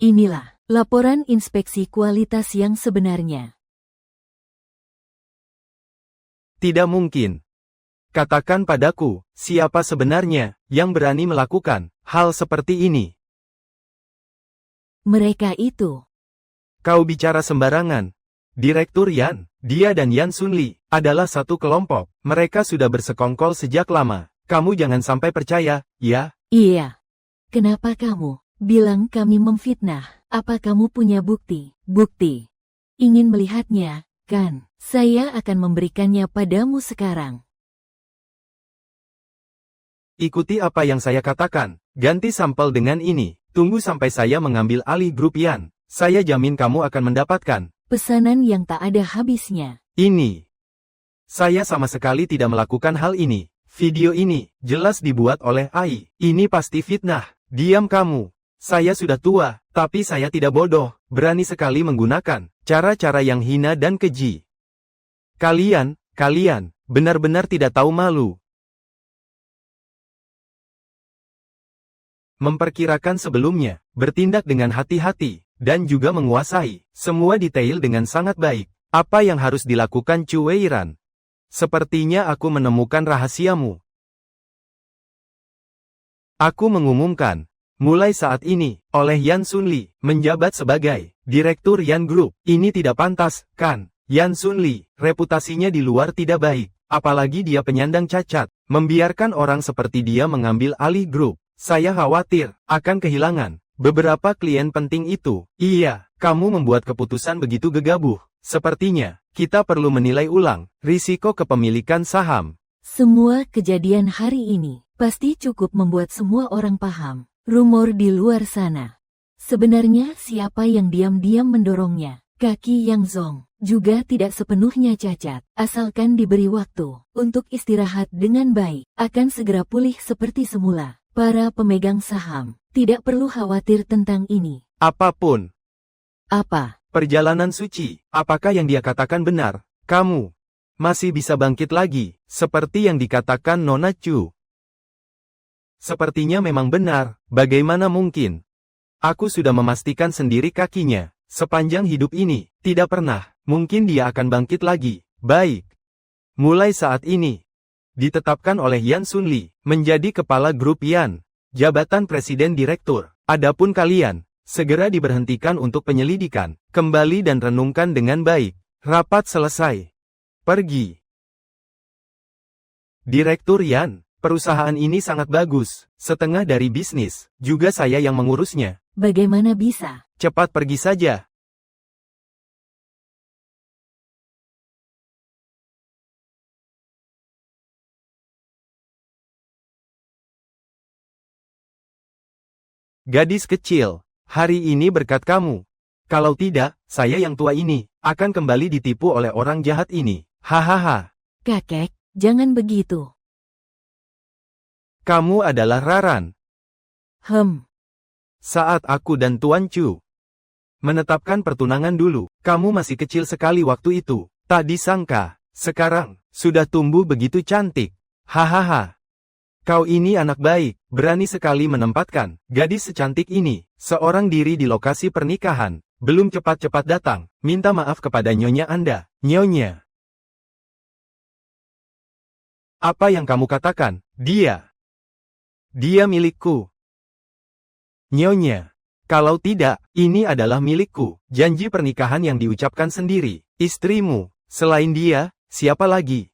Inilah laporan inspeksi kualitas yang sebenarnya. Tidak mungkin. Katakan padaku, siapa sebenarnya yang berani melakukan hal seperti ini? Mereka itu. Kau bicara sembarangan. Direktur Yan, dia dan Yan Sunli, adalah satu kelompok. Mereka sudah bersekongkol sejak lama. Kamu jangan sampai percaya, ya? Iya. Kenapa kamu bilang kami memfitnah? Apa kamu punya bukti? Bukti. Ingin melihatnya, kan? Saya akan memberikannya padamu sekarang. Ikuti apa yang saya katakan. Ganti sampel dengan ini. Tunggu sampai saya mengambil alih grup Yan. Saya jamin kamu akan mendapatkan Pesanan yang tak ada habisnya. ini. Saya sama sekali tidak melakukan hal ini. Video ini jelas dibuat oleh AI. Ini pasti fitnah. Diam kamu. Saya sudah tua, tapi saya tidak bodoh. Berani sekali menggunakan cara-cara yang hina dan keji. Kalian benar-benar tidak tahu malu. Memperkirakan sebelumnya, bertindak dengan hati-hati, dan juga menguasai semua detail dengan sangat baik. Apa yang harus dilakukan Chu Weiran? Sepertinya aku menemukan rahasiamu. Aku mengumumkan, mulai saat ini, oleh Yan Sunli, menjabat sebagai Direktur Yan Group. Ini tidak pantas, kan? Yan Sunli, reputasinya di luar tidak baik, apalagi dia penyandang cacat. Membiarkan orang seperti dia mengambil alih grup. Saya khawatir akan kehilangan beberapa klien penting itu. Iya, kamu membuat keputusan begitu gegabah. Sepertinya, kita perlu menilai ulang risiko kepemilikan saham. Semua kejadian hari ini pasti cukup membuat semua orang paham rumor di luar sana. Sebenarnya siapa yang diam-diam mendorongnya? Kaki Yang Zong juga tidak sepenuhnya cacat. Asalkan diberi waktu untuk istirahat dengan baik, akan segera pulih seperti semula. Para pemegang saham tidak perlu khawatir tentang ini. Apapun. Apa? Perjalanan suci, apakah yang dia katakan benar? Kamu masih bisa bangkit lagi, seperti yang dikatakan Nona Chu. Sepertinya memang benar, bagaimana mungkin? Aku sudah memastikan sendiri kakinya, sepanjang hidup ini, tidak pernah, mungkin dia akan bangkit lagi. Baik. Mulai saat ini, ditetapkan oleh Yan Sunli, menjadi kepala grup Yan, jabatan presiden direktur. Adapun kalian, segera diberhentikan untuk penyelidikan, kembali dan renungkan dengan baik. Rapat selesai. Pergi. Direktur Yan, perusahaan ini sangat bagus, setengah dari bisnis, juga saya yang mengurusnya. Bagaimana bisa? Cepat pergi saja. Gadis kecil, hari ini berkat kamu. Kalau tidak, saya yang tua ini, akan kembali ditipu oleh orang jahat ini. Hahaha. Kakek, jangan begitu. Kamu adalah Raran. Saat aku dan Tuan Chu menetapkan pertunangan dulu, kamu masih kecil sekali waktu itu. Tak disangka, sekarang, sudah tumbuh begitu cantik. Hahaha. Kau ini anak baik, berani sekali menempatkan gadis secantik ini, seorang diri di lokasi pernikahan. Belum cepat-cepat datang, minta maaf kepada nyonya Anda, nyonya. Apa yang kamu katakan? Dia milikku. Nyonya. Kalau tidak, ini adalah milikku. Janji pernikahan yang diucapkan sendiri. Istrimu. Selain dia, siapa lagi?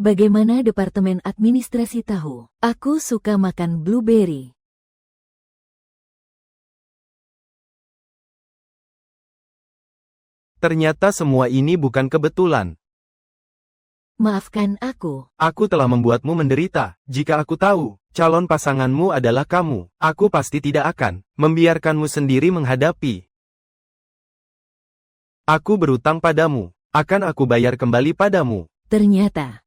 Bagaimana Departemen Administrasi tahu? Aku suka makan blueberry. Ternyata semua ini bukan kebetulan. Maafkan aku. Aku telah membuatmu menderita. Jika aku tahu, calon pasanganmu adalah kamu, aku pasti tidak akan membiarkanmu sendiri menghadapi. Aku berutang padamu, akan aku bayar kembali padamu. Ternyata,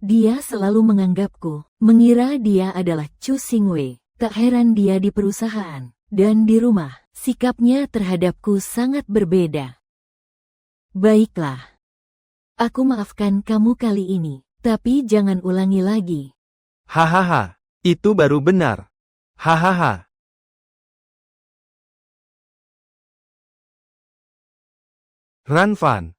dia selalu menganggapku, mengira dia adalah Chu Xingwei. Tak heran dia di perusahaan, dan di rumah, sikapnya terhadapku sangat berbeda. Baiklah. Aku maafkan kamu kali ini, tapi jangan ulangi lagi. Hahaha, itu baru benar. Hahaha. Ran Fan,